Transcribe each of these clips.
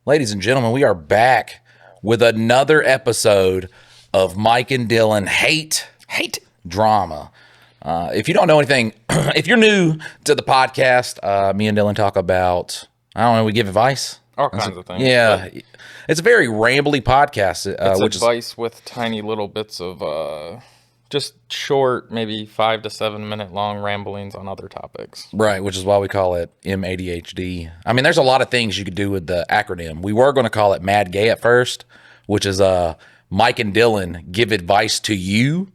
Ladies and gentlemen, we are back with another episode of Mike and Dylan Hate Drama. If you don't know anything, if you're new to the podcast, me and Dylan talk about, I don't know, we give advice. All kinds of things. Yeah. It's a very rambly podcast. It's advice with tiny little bits of just short, maybe 5 to 7 minute long ramblings on other topics. Right, which is why we call it MADHD. I mean, there's a lot of things you could do with the acronym. We were going to call it Mad Gay at first, which is Mike and Dylan give advice to you,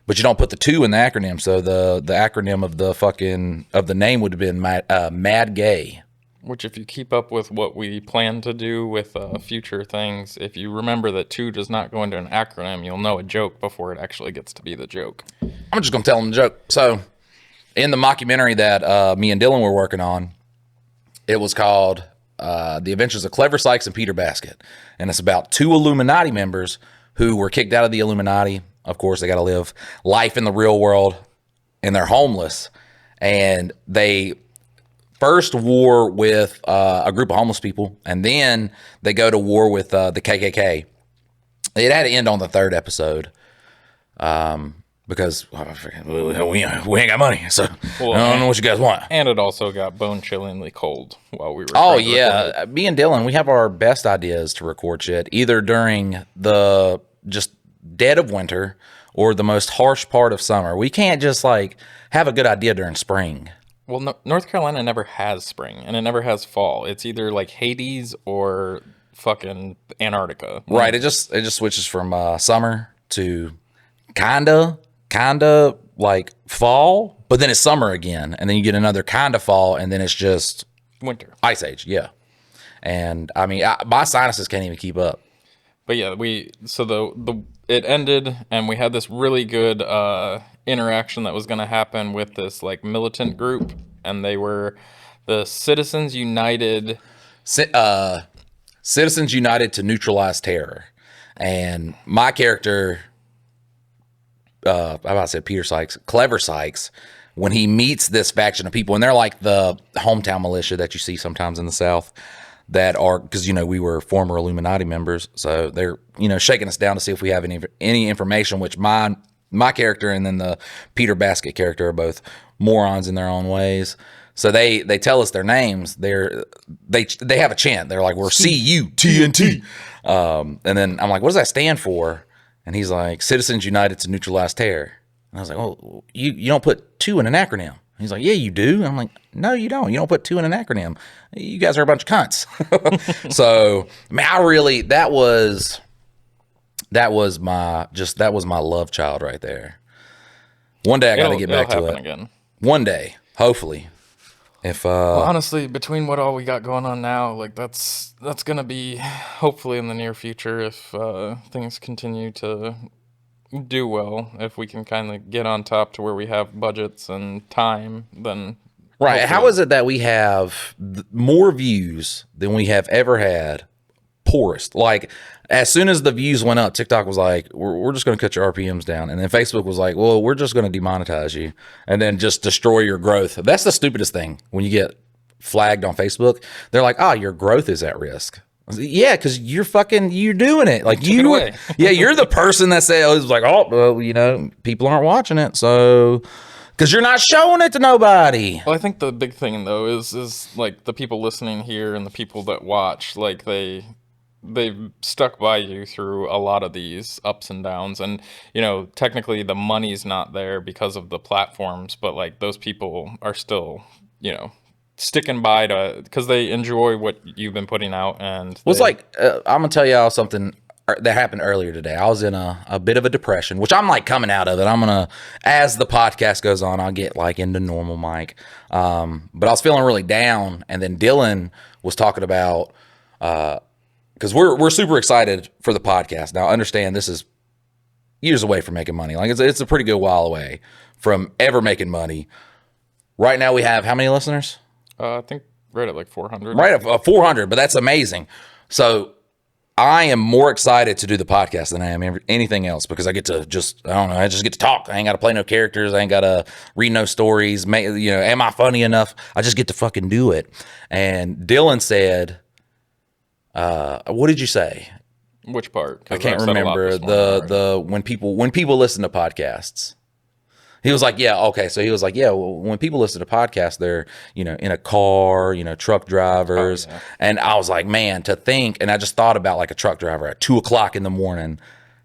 but you don't put the 2 in the acronym. So the acronym of the name would have been Mad Gay. Which, if you keep up with what we plan to do with future things, if you remember that 2 does not go into an acronym, you'll know a joke before it actually gets to be the joke. I'm just going to tell them the joke. So, in the mockumentary that me and Dylan were working on, it was called The Adventures of Clever Sykes and Peter Basket. And it's about 2 Illuminati members who were kicked out of the Illuminati. Of course, they got to live life in the real world, and they're homeless. And they first war with a group of homeless people, and then they go to war with the KKK. It had to end on the 3rd episode because we ain't got money, so I don't know what you guys want. And it also got bone-chillingly cold while we were Me and Dylan, we have our best ideas to record shit, either during the just dead of winter or the most harsh part of summer. We can't just like have a good idea during spring. Well, no, North Carolina never has spring, and it never has fall. It's either like Hades or fucking Antarctica. Right. It just switches from summer to kinda like fall, but then it's summer again, and then you get another kind of fall, and then it's just winter, ice age. Yeah. And I mean, my sinuses can't even keep up. But yeah, it ended, and we had this really good interaction that was going to happen with this like militant group, and they were the Citizens United. Citizens United to Neutralize Terror. And my character, I said Peter Sykes, Clever Sykes, when he meets this faction of people, and they're like the hometown militia that you see sometimes in the South, that are, because, we were former Illuminati members, so they're, shaking us down to see if we have any information, which my character and then the Peter Basket character are both morons in their own ways. So they tell us their names. They have a chant. They're like, we're CUTNT. And then I'm like, what does that stand for? And he's like, Citizens United to Neutralize Terror. And I was like, oh, you don't put 2 in an acronym. He's like, yeah, you do. And I'm like, no, you don't. You don't put 2 in an acronym. You guys are a bunch of cunts. So, I mean, that was my love child right there. One day I got to get back to it. Again. One day, hopefully. Well, honestly, between what all we got going on now, like that's gonna be hopefully in the near future if things continue to do well, if we can kind of get on top to where we have budgets and time, then right. How is it that we have more views than we have ever had? Poorest. Like, as soon as the views went up, TikTok was like, we're just going to cut your RPMs down. And then Facebook was like, well, we're just going to demonetize you and then just destroy your growth. That's the stupidest thing. When you get flagged on Facebook, they're like, your growth is at risk. Yeah, because you're doing it. Like, yeah, you're the person that says, like, people aren't watching it. So, because you're not showing it to nobody. Well, I think the big thing, though, is like the people listening here and the people that watch, like they've stuck by you through a lot of these ups and downs. And, technically the money's not there because of the platforms, but like those people are still, sticking by because they enjoy what you've been putting out. And I'm gonna tell y'all something that happened earlier today. I was in a bit of a depression, which I'm like coming out of it. As the podcast goes on, I'll get like into normal Mike. But I was feeling really down, and then Dylan was talking about because we're super excited for the podcast. Now, understand this is years away from making money. Like it's a pretty good while away from ever making money. Right now we have how many listeners? I think right at like 400. Right at 400, but that's amazing. So I am more excited to do the podcast than I am anything else because I get to I just get to talk. I ain't got to play no characters. I ain't got to read no stories. Am I funny enough? I just get to fucking do it. And Dylan said, What did you say? Which part? I 'Cause can't I've said a lot remember this morning already. the when people listen to podcasts. He was like, yeah, okay. So he was like, yeah, well, when people listen to podcasts, they're, in a car, truck Oh drivers. yeah, And I was like, man, to think, and I just thought about like a truck driver at 2 o'clock in the morning,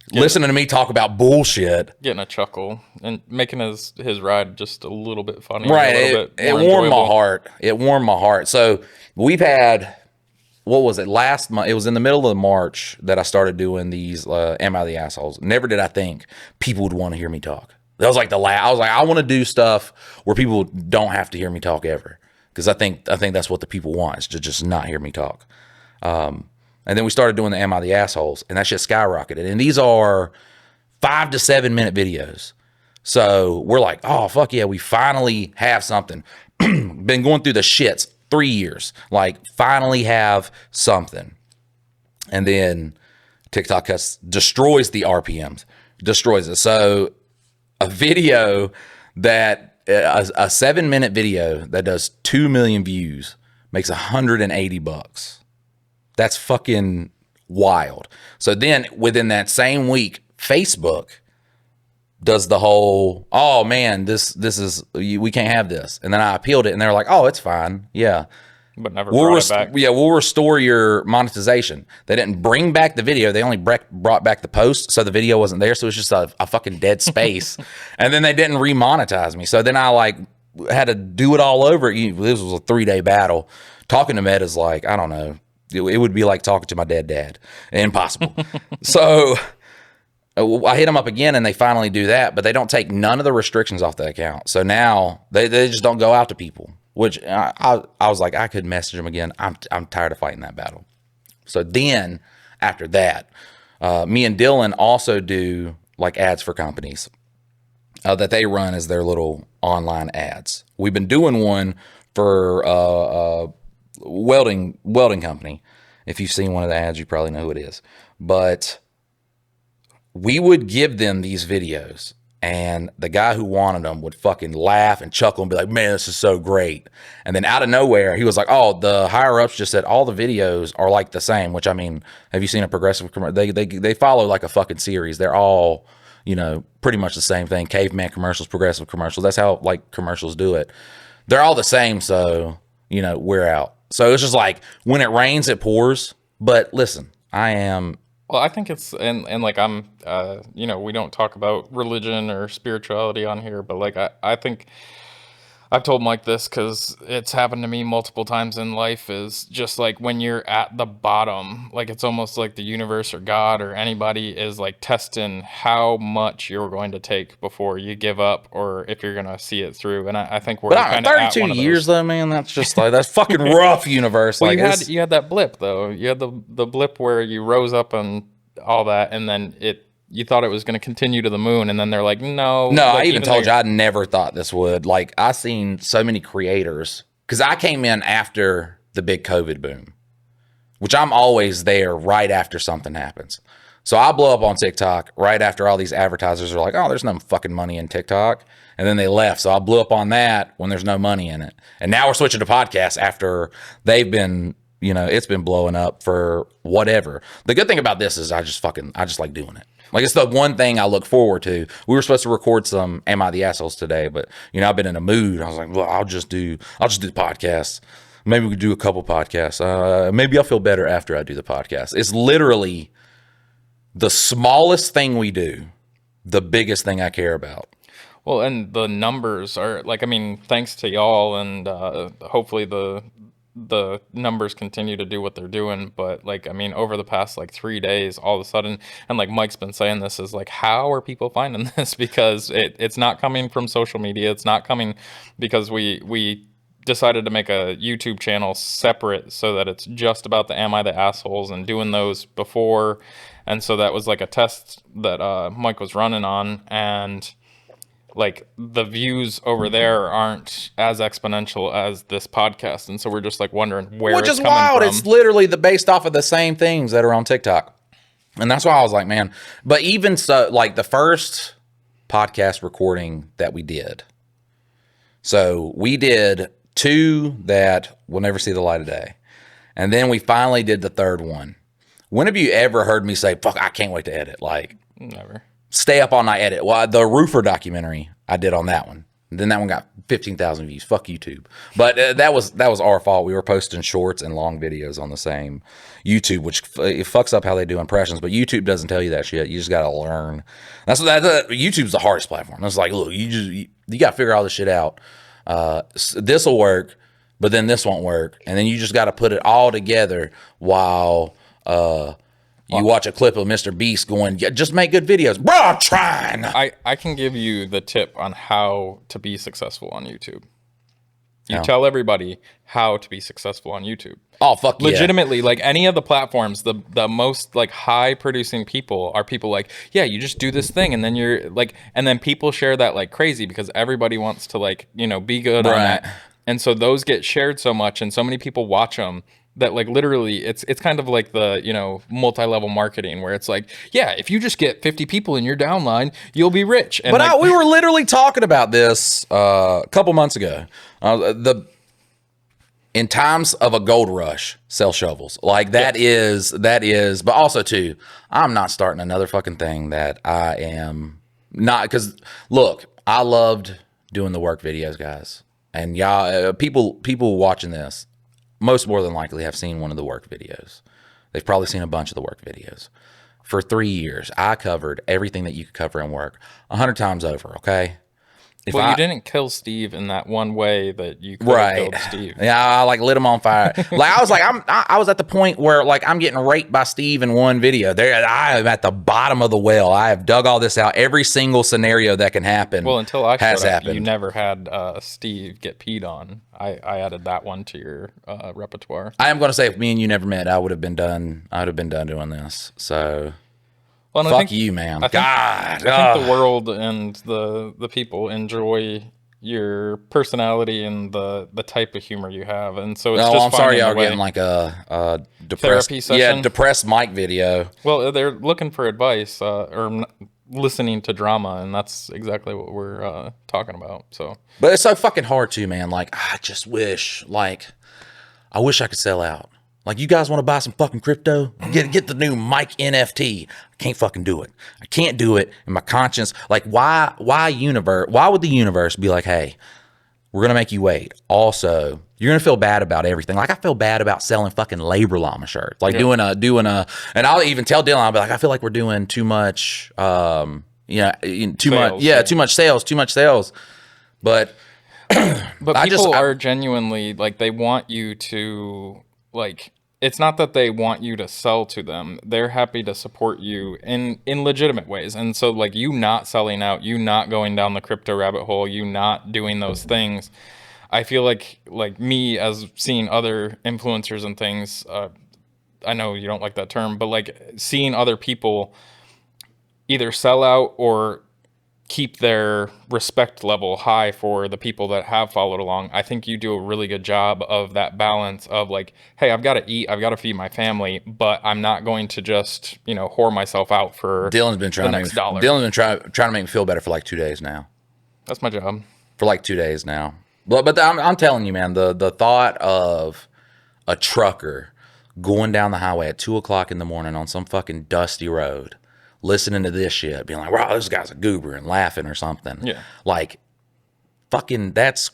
getting listening to me talk about bullshit. getting a chuckle and making his ride just a little bit funnier, a Right. little bit It more warmed my enjoyable. heart. It warmed my heart. So we've had, what was it, last month? It was in the middle of March that I started doing these Am I the Assholes? Never did I think people would want to hear me talk. That was like I was like, I want to do stuff where people don't have to hear me talk ever. Because I think that's what the people want, is to just not hear me talk. And then we started doing the Am I the Assholes? And that shit skyrocketed. And these are 5 to 7 minute videos. So we're like, oh, fuck yeah, we finally have something. Been going through the shits 3 years. Like, finally have something. And then TikTok destroys the RPMs, destroys it. So a video a 7 minute video that does 2 million views makes $180. That's fucking wild. So then within that same week, Facebook does the whole, oh man, this is, we can't have this. And then I appealed it and they're like, oh, it's fine. Yeah. But never brought it back. Yeah, we'll restore your monetization. They didn't bring back the video. They only brought back the post, so the video wasn't there. So it was just a fucking dead space. And then they didn't remonetize me. So then I like had to do it all over. This was a 3-day battle. Talking to Meta's like, I don't know. It would be like talking to my dead dad. Impossible. So I hit them up again and they finally do that, but they don't take none of the restrictions off the account. So now they just don't go out to people. Which I was like, I could message them again. I'm tired of fighting that battle. So then after that, me and Dylan also do like ads for companies that they run as their little online ads. We've been doing one for a welding company. If you've seen one of the ads, you probably know who it is. But we would give them these videos. And the guy who wanted them would fucking laugh and chuckle and be like, man, this is so great. And then out of nowhere, he was like, oh, the higher ups just said all the videos are like the same, which I mean, have you seen a progressive commercial? They follow like a fucking series. They're all, pretty much the same thing. Caveman commercials, progressive commercials. That's how like commercials do it. They're all the same. So, we're out. So it's just like when it rains, it pours. But listen, I am. Well, I think it's and like I'm we don't talk about religion or spirituality on here, but like I think I've told Mike this because it's happened to me multiple times in life, is just like when you're at the bottom, like it's almost like the universe or God or anybody is like testing how much you're going to take before you give up, or if you're going to see it through. And I think we're But kind of at 32 one of years those. though, man, that's just like, that's fucking rough, universe. Well, Like you had that blip though. You had the blip where you rose up and all that, and then you thought it was going to continue to the moon, and then they're like, no. No, Like, I even told you I never thought this would. Like, I seen so many creators, because I came in after the big COVID boom, which I'm always there right after something happens. So I blow up on TikTok right after all these advertisers are like, oh, there's no fucking money in TikTok. And then they left. So I blew up on that when there's no money in it. And now we're switching to podcasts after they've been, it's been blowing up for whatever. The good thing about this is I just like doing it. Like, it's the one thing I look forward to. We were supposed to record some Am I the Assholes today, but I've been in a mood. I was like, well, I'll just do the podcast. Maybe we could do a couple podcasts. Maybe I'll feel better after I do the podcast. It's literally the smallest thing we do, the biggest thing I care about. Well, and the numbers are like, I mean, thanks to y'all, and hopefully the numbers continue to do what they're doing. But like, I mean, over the past like 3 days, all of a sudden, and like Mike's been saying this, is like, how are people finding this? Because it's not coming from social media. It's not coming because we decided to make a YouTube channel separate so that it's just about the Am I the Assholes, and doing those before. And so that was like a test that Mike was running on, and like the views over there aren't as exponential as this podcast. And so we're just like wondering where Which it's is coming wild. from. It's literally based off of the same things that are on TikTok. And that's why I was like, man, but even so, like the first podcast recording that we did. So we did 2 that will never see the light of day. And then we finally did the third one. When have you ever heard me say, fuck, I can't wait to edit? Like, Never. stay up all night edit. Well, the roofer documentary I did on that one. And then that one got 15,000 views. Fuck YouTube. But that was our fault. We were posting shorts and long videos on the same YouTube, which it fucks up how they do impressions. But YouTube doesn't tell you that shit. You just got to learn. That's what YouTube's the hardest platform. It's like, look, you got to figure all this shit out. This will work, but then this won't work. And then you just got to put it all together while you watch a clip of Mr. Beast going, yeah, just make good videos. Bro, I'm trying. I can give you the tip on how to be successful on YouTube. You tell everybody how to be successful on YouTube. Oh, fuck yeah. Legitimately, like any of the platforms, the most like high producing people are people like, yeah, you just do this thing and then you're like, and then people share that like crazy because everybody wants to like, you know, be good on that. And so those get shared so much and so many people watch them that like literally it's kind of like the, you know, multi-level marketing where it's like, yeah, if you just get 50 people in your downline, you'll be rich. And but like, we were literally talking about this a couple months ago. In times of a gold rush, sell shovels. Like that is, but also too, I'm not starting another fucking thing that I am not, because look, I loved doing the work videos, guys. And y'all, people watching this, most more than likely have seen one of the work videos. They've probably seen a bunch of the work videos. For 3 years, I covered everything that you could cover in work 100 times over, okay? Well, you didn't kill Steve in that one way that you could have killed Steve. Yeah, I like lit him on fire. Like I was like, I was at the point where like I'm getting raped by Steve in one video. I am at the bottom of the well. I have dug all this out. Every single scenario that can happen. Well, until I has showed up, happened. you never had Steve get peed on. I added that one to your repertoire. I am going to say, if me and you never met, I would have been done. I would have been done doing this. So. Well, fuck you, man. I think the world and the people enjoy your personality and the type of humor you have, and so it's just I'm sorry y'all way. getting like a depressed Therapy session? Yeah, depressed Mike video. Well, they're looking for advice or listening to drama, and that's exactly what we're talking about. So, but it's so fucking hard too, man. Like I just wish, I wish I could sell out. Like, you guys want to buy some fucking crypto? Get the new Mike NFT. I can't fucking do it. I can't do it. And my conscience, like, why would the universe be like, hey, we're going to make you wait. Also, you're going to feel bad about everything. Like, I feel bad about selling fucking Labor Llama shirts. Like, doing a, and I'll even tell Dylan, I'll be like, I feel like we're doing too much, too much sales. But people are genuinely, like, they want you to, like, it's not that they want you to sell to them. They're happy to support you in legitimate ways. And so, like, you not selling out, you not going down the crypto rabbit hole, you not doing those things. I feel like me, as seeing other influencers and things, I know you don't like that term, but like seeing other people either sell out or keep their respect level high for the people that have followed along. I think you do a really good job of that balance of like, hey, I've got to eat, I've got to feed my family, but I'm not going to just, whore myself out for Dylan's been trying the next dollar. Dylan's been trying to make me feel better for like 2 days now. That's my job. For like 2 days now. But I'm telling you, man, the thought of a trucker going down the highway at 2:00 in the morning on some fucking dusty road, listening to this shit, being like, wow, this guy's a goober, and laughing or something. Yeah. Like, fucking, that's,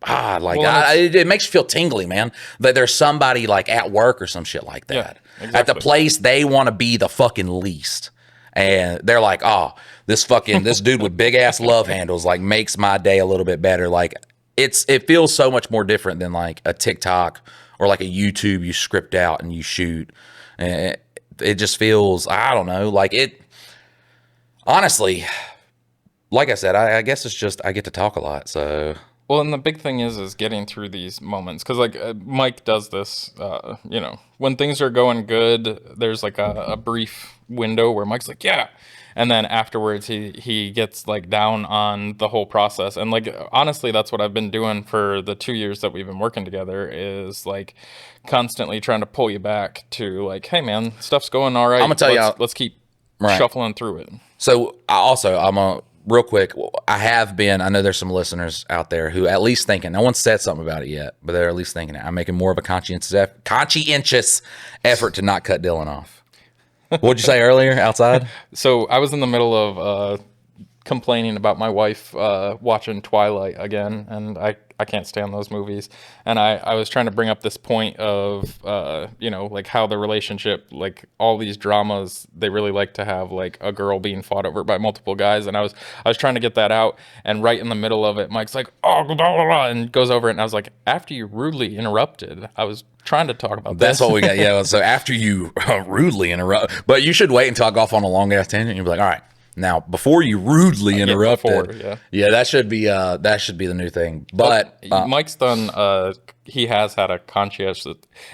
it makes you feel tingly, man. That there's somebody, like, at work or some shit like that. Yeah, exactly. At the place they want to be the fucking least. And they're like, oh, this dude with big-ass love handles, like, makes my day a little bit better. Like, it feels so much more different than, like, a TikTok or, like, a YouTube you script out and you shoot. And it just feels, I don't know, like it. Honestly, like I said, I guess it's just I get to talk a lot. So well, and the big thing is getting through these moments because like Mike does this. When things are going good, there's like a brief window where Mike's like, yeah, and then afterwards he gets like down on the whole process. And like honestly, that's what I've been doing for the 2 years that we've been working together is like constantly trying to pull you back to like, hey man, stuff's going all right. I'm gonna tell you, let's keep right. shuffling through it. So I'm gonna real quick, I know there's some listeners out there who at least thinking, no one said something about it yet, but they're at least thinking it. I'm making more of a conscientious effort to not cut Dylan off. What'd you say earlier outside? So I was in the middle of complaining about my wife watching Twilight again, and I can't stand those movies. And I was trying to bring up this point of like how the relationship, like all these dramas, they really like to have like a girl being fought over by multiple guys. And I was trying to get that out, and right in the middle of it, Mike's like, oh, blah, blah, blah, and goes over it, and I was like, after you rudely interrupted, I was trying to talk about That's this. what we got. Yeah. So after you rudely interrupt, but you should wait until I go off on a long ass tangent. You'll be like, all right. Now, before you rudely interrupt yeah, that should be the new thing. But Mike's done. He has had a conscientious.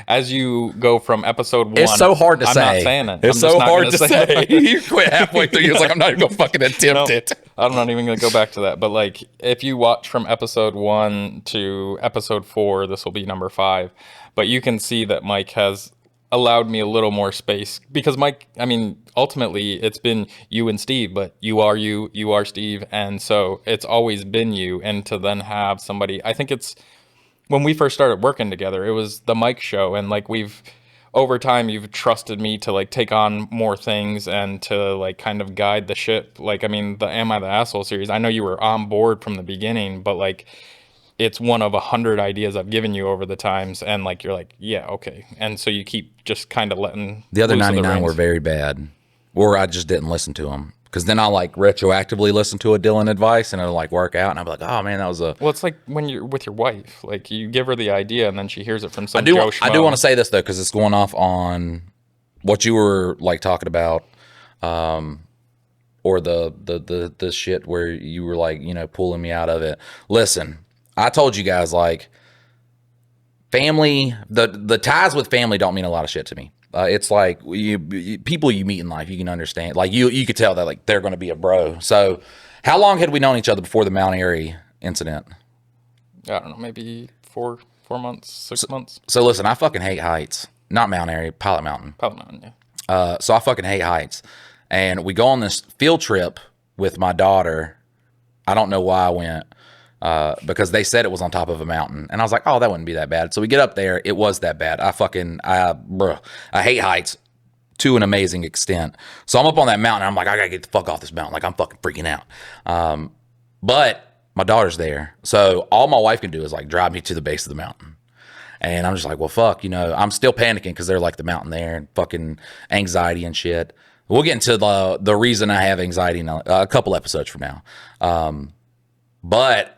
As you go from episode 1, it's so hard to say. I'm not saying it. It's so hard to say. You quit halfway through. You're like, I'm not even gonna fucking attempt it. I'm not even gonna go back to that. But like, if you watch from episode 1 to episode 4, this will be number 5. But you can see that Mike has allowed me a little more space, because Mike, I mean, ultimately it's been you and Steve, but you are Steve, and so it's always been you. And to then have somebody, I think it's when we first started working together, it was the Mike show, and like over time you've trusted me to like take on more things and to like kind of guide the ship. Like, I mean, the Am I the Asshole series, I know you were on board from the beginning, but like it's one of 100 ideas I've given you over the times, and like you're like, yeah, okay, and so you keep just kind of letting the other 99 were very bad, or I just didn't listen to them, because then I'll like retroactively listen to a Dylan advice and it'll like work out, and I'll be like, oh man, that was a. Well, it's like when you're with your wife, like you give her the idea and then she hears it from some Joe Schmo. I do want to say this though, because it's going off on what you were like talking about, or the shit where you were like, pulling me out of it. Listen. I told you guys, like, family, the ties with family don't mean a lot of shit to me. It's like people you meet in life, you can understand. Like, you could tell that, like, they're going to be a bro. So, how long had we known each other before the Mount Airy incident? I don't know, maybe 4 months, 6 months. So, listen, I fucking hate heights. Not Mount Airy, Pilot Mountain. Pilot Mountain, yeah. So, I fucking hate heights. And we go on this field trip with my daughter. I don't know why I went. Because they said it was on top of a mountain, and I was like, oh, that wouldn't be that bad. So we get up there, it was that bad. I hate heights to an amazing extent. So I'm up on that mountain, and I'm like, I gotta get the fuck off this mountain. Like, I'm fucking freaking out. But my daughter's there, so all my wife can do is like drive me to the base of the mountain. And I'm just like, well, fuck, I'm still panicking because they're like the mountain there, and fucking anxiety and shit. We'll get into the reason I have anxiety in a couple episodes from now. But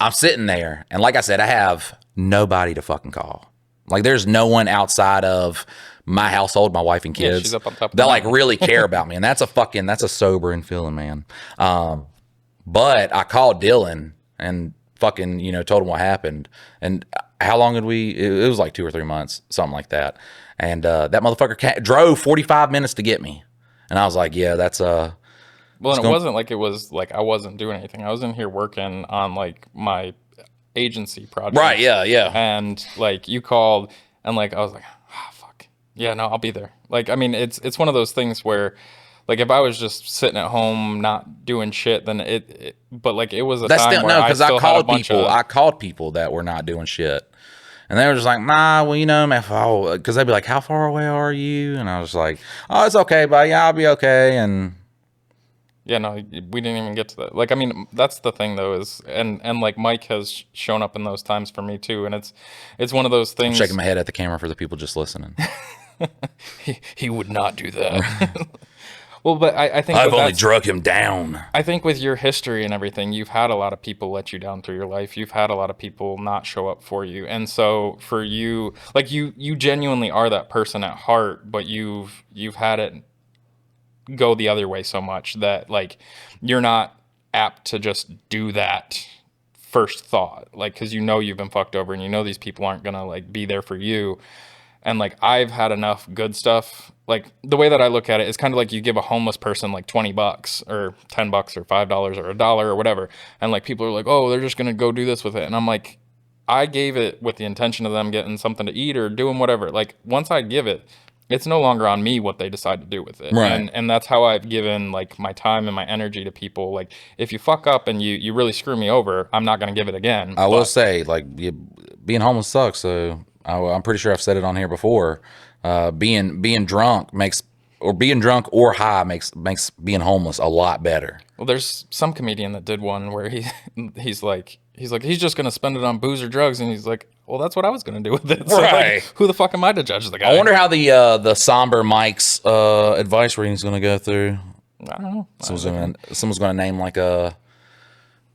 I'm sitting there, and like I said, I have nobody to fucking call. Like, there's no one outside of my household, my wife and kids, she's up on top of that like really care about me, and that's a sobering feeling, man. But I called Dylan and fucking told him what happened, and how long had we? It was like 2 or 3 months, something like that. And that motherfucker drove 45 minutes to get me, and I was like, yeah, that's Well, and it wasn't like it was like I wasn't doing anything. I was in here working on like my agency project. Right, yeah. And like you called, and like I was like, fuck. Yeah, no, I'll be there. Like, I mean, it's one of those things where like if I was just sitting at home not doing shit, then but like it was a time where because I called people that were not doing shit. And they were just like, nah, well, man, because they'd be like, how far away are you? And I was like, oh, it's okay, but yeah, I'll be okay. And yeah, no, we didn't even get to that. Like, I mean, that's the thing though, is and like Mike has shown up in those times for me too, and it's one of those things. I'm shaking my head at the camera for the people just listening. he would not do that. Well, but I think I've only drug him down. I think with your history and everything, you've had a lot of people let you down through your life. You've had a lot of people not show up for you, and so for you, like you genuinely are that person at heart, but you've had it go the other way so much that like you're not apt to just do that first thought, like because you've been fucked over, and these people aren't gonna like be there for you. And like I've had enough good stuff. Like the way that I look at it is kind of like you give a homeless person like $20 or $10 or $5 or $1 or whatever, and like people are like, oh, they're just gonna go do this with it, and I'm like, I gave it with the intention of them getting something to eat or doing whatever. Like once I give it, it's no longer on me what they decide to do with it. Right. And that's how I've given like my time and my energy to people. Like if you fuck up and you really screw me over, I'm not going to give it again. I will But say, like, being homeless sucks. So I'm pretty sure I've said it on here before. Being drunk being drunk or high makes being homeless a lot better. well, there's some comedian that did one where he's just going to spend it on booze or drugs, and he's like, well, that's what I was going to do with it. So Right. like, who the fuck am I to judge the guy? I wonder how the somber Mike's advice reading is going to go through. I don't know. Someone's gonna name like a,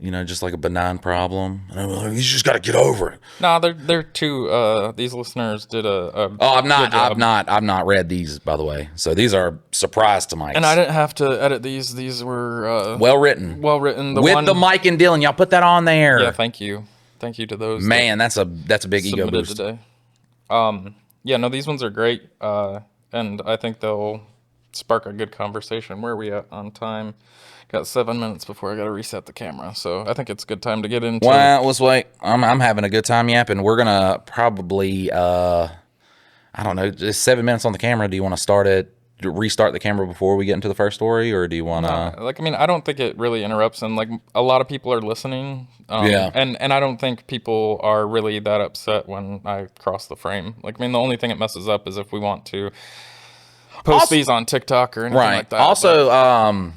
just like a benign problem. And I'm like, you just got to get over it. No, they're too. These listeners did a Oh, good job. I've not read these, by the way. So these are surprise to Mike's. And I didn't have to edit these. These were well written. well written. With the Mike and Dylan, y'all put that on there. Yeah, thank you to those. Man, that's a big ego submitted boost. today. Yeah, no, these ones are great, and I think they'll spark a good conversation. Where are we at on time? Got 7 minutes before I got to reset the camera, so I think it's a good time to get into. Well, let's wait. I'm having a good time yapping. We're gonna probably I don't know, just 7 minutes on the camera. Do you want to restart the camera before we get into the first story, or do you want to? Like, I mean, I don't think it really interrupts, and like a lot of people are listening. Yeah. And I don't think people are really that upset when I cross the frame. Like, I mean, the only thing it messes up is if we want to post these on TikTok or anything like that. Also,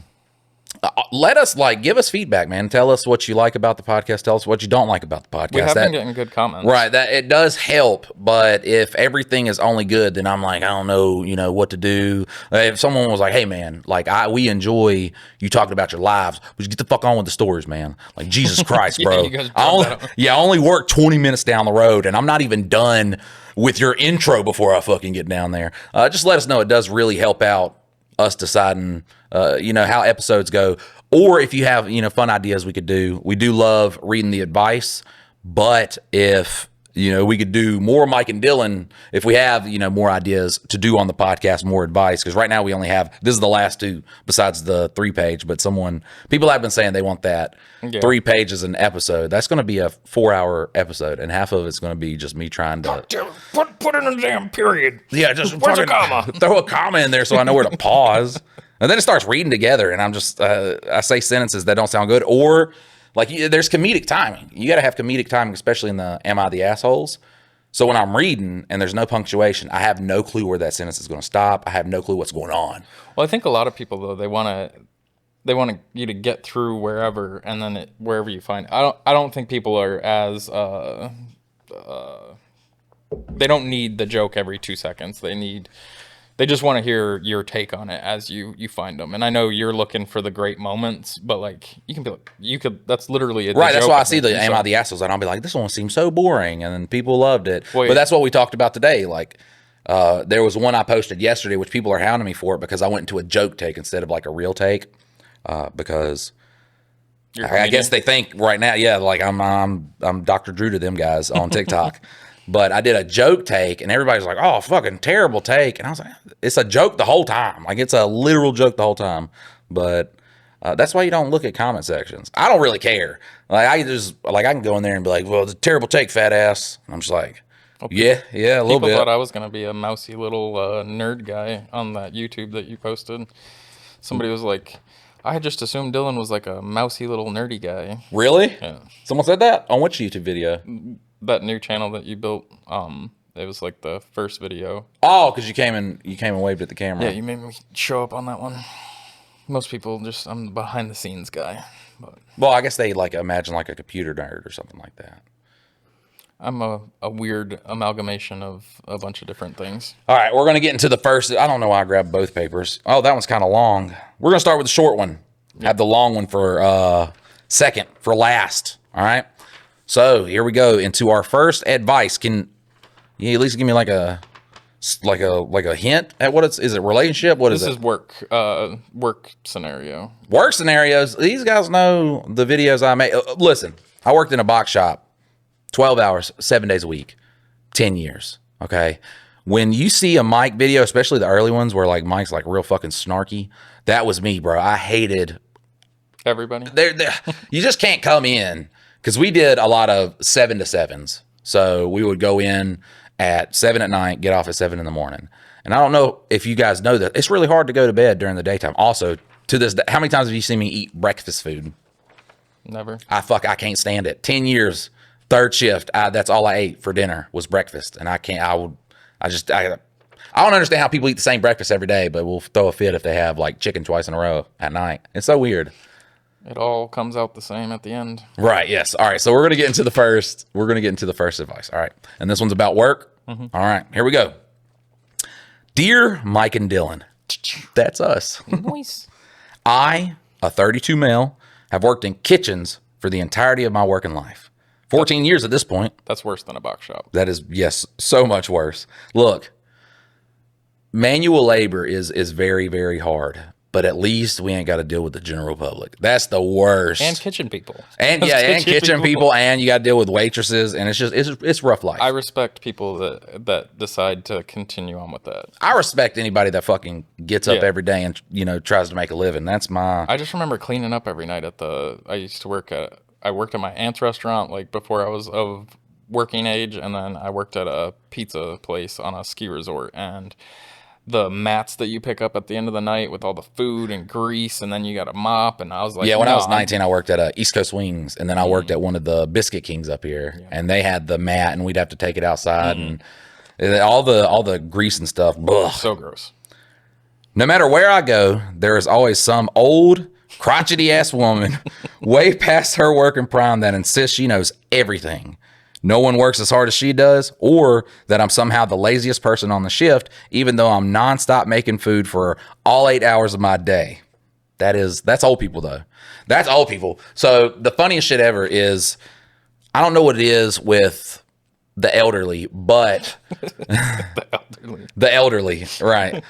let us give us feedback, man. Tell us what you like about the podcast. Tell us what you don't like about the podcast. We have been getting good comments. Right, that it does help, but if everything is only good, then I'm like, I don't know, what to do. If someone was like, hey man, we enjoy you talking about your lives, but you get the fuck on with the stories, man. Like, Jesus Christ, Yeah, bro. you guys brought that up. I only work 20 minutes down the road, and I'm not even done with your intro before I fucking get down there. Just let us know. It does really help out us deciding, how episodes go, or if you have, fun ideas we could do. We do love reading the advice, but if, we could do more Mike and Dylan, if we have, more ideas to do on the podcast, more advice, because right now we only have, this is the last two besides the 3-page, but people have been saying they want that 3 pages an episode. That's going to be a 4-hour episode, and half of it's going to be just me trying to Put in a damn period. yeah, just Where's a comma? throw a comma in there so I know where to pause. And then it starts reading together, and I'm just, I say sentences that don't sound good. Or, there's comedic timing. You got to have comedic timing, especially in the Am I the Assholes? So when I'm reading and there's no punctuation, I have no clue where that sentence is going to stop. I have no clue what's going on. Well, I think a lot of people, though, they want you to get through wherever, and then wherever you find. I don't think people are as they don't need the joke every 2 seconds. They just want to hear your take on it as you find them. And I know you're looking for the great moments, but you can be like, that's literally it. Right, that's why I see the Am I the Assholes, and I'll be like, this one seems so boring, and then people loved it. Well, but that's what we talked about today. There was one I posted yesterday, which people are hounding me for it because I went into a joke take instead of a real take, because I guess they think right now, yeah, I'm Dr. Drew to them guys on TikTok. But I did a joke take, and everybody's like, oh, fucking terrible take. And I was like, it's a joke the whole time. It's a literal joke the whole time. But that's why you don't look at comment sections. I don't really care. I can go in there and be like, well, it's a terrible take, fat ass. And I'm just like, yeah, a little bit. People thought I was going to be a mousy little nerd guy on that YouTube that you posted. Somebody was like, I just assumed Dylan was like a mousy little nerdy guy. Really? Yeah. Someone said that? On which YouTube video? That new channel that you built, it was like the first video. Oh, because you came and waved at the camera. Yeah, you made me show up on that one. Most people I'm the behind the scenes guy. But well, I guess they imagine a computer nerd or something like that. I'm a weird amalgamation of a bunch of different things. All right, we're going to get into the first. I don't know why I grabbed both papers. Oh, that one's kind of long. We're going to start with the short one. Yep. Have the long one for second, for last. All right. So here we go into our first advice. Can you at least give me a hint at what is it? Relationship? What is it? This is work scenario. Work scenarios. These guys know the videos I make. Listen, I worked in a box shop, 12 hours, 7 days a week, 10 years. Okay. When you see a Mike video, especially the early ones where Mike's real fucking snarky, that was me, bro. I hated everybody. You just can't come in. Because we did a lot of 7 to 7s. So we would go in at 7 at night, get off at 7 in the morning. And I don't know if you guys know that it's really hard to go to bed during the daytime. Also, to this day, how many times have you seen me eat breakfast food? Never. I can't stand it. 10 years, third shift. That's all I ate for dinner was breakfast. And I don't understand how people eat the same breakfast every day, but will throw a fit if they have like chicken twice in a row at night. It's so weird. It all comes out the same at the end. Right. Yes. All right. So we're going to get into the first advice. All right. And this one's about work. All right. Here we go. Dear Mike and Dylan, that's us. Nice. I, a 32 male, have worked in kitchens for the entirety of my working life. 14 years at this point. That's worse than a box shop. That is, yes, so much worse. Look, manual labor is very, very hard, but at least we ain't got to deal with the general public. That's the worst. And kitchen people. And kitchen people, and you got to deal with waitresses, and it's rough life. I respect people that decide to continue on with that. I respect anybody that fucking gets up every day and tries to make a living. That's my. I just remember cleaning up every night I worked at my aunt's restaurant like before I was of working age, and then I worked at a pizza place on a ski resort, and the mats that you pick up at the end of the night with all the food and grease, and then you got to mop. And I was like, when I was 19, I worked at East Coast Wings, and then I worked at one of the Biscuit Kings up here, and they had the mat, and we'd have to take it outside, and all the grease and stuff. Ugh. So gross. No matter where I go, there is always some old, crotchety ass woman way past her working prime that insists she knows everything. No one works as hard as she does, or that I'm somehow the laziest person on the shift, even though I'm nonstop making food for all 8 hours of my day. That's old people though. That's old people. So the funniest shit ever is, I don't know what it is with the elderly, but the elderly, right?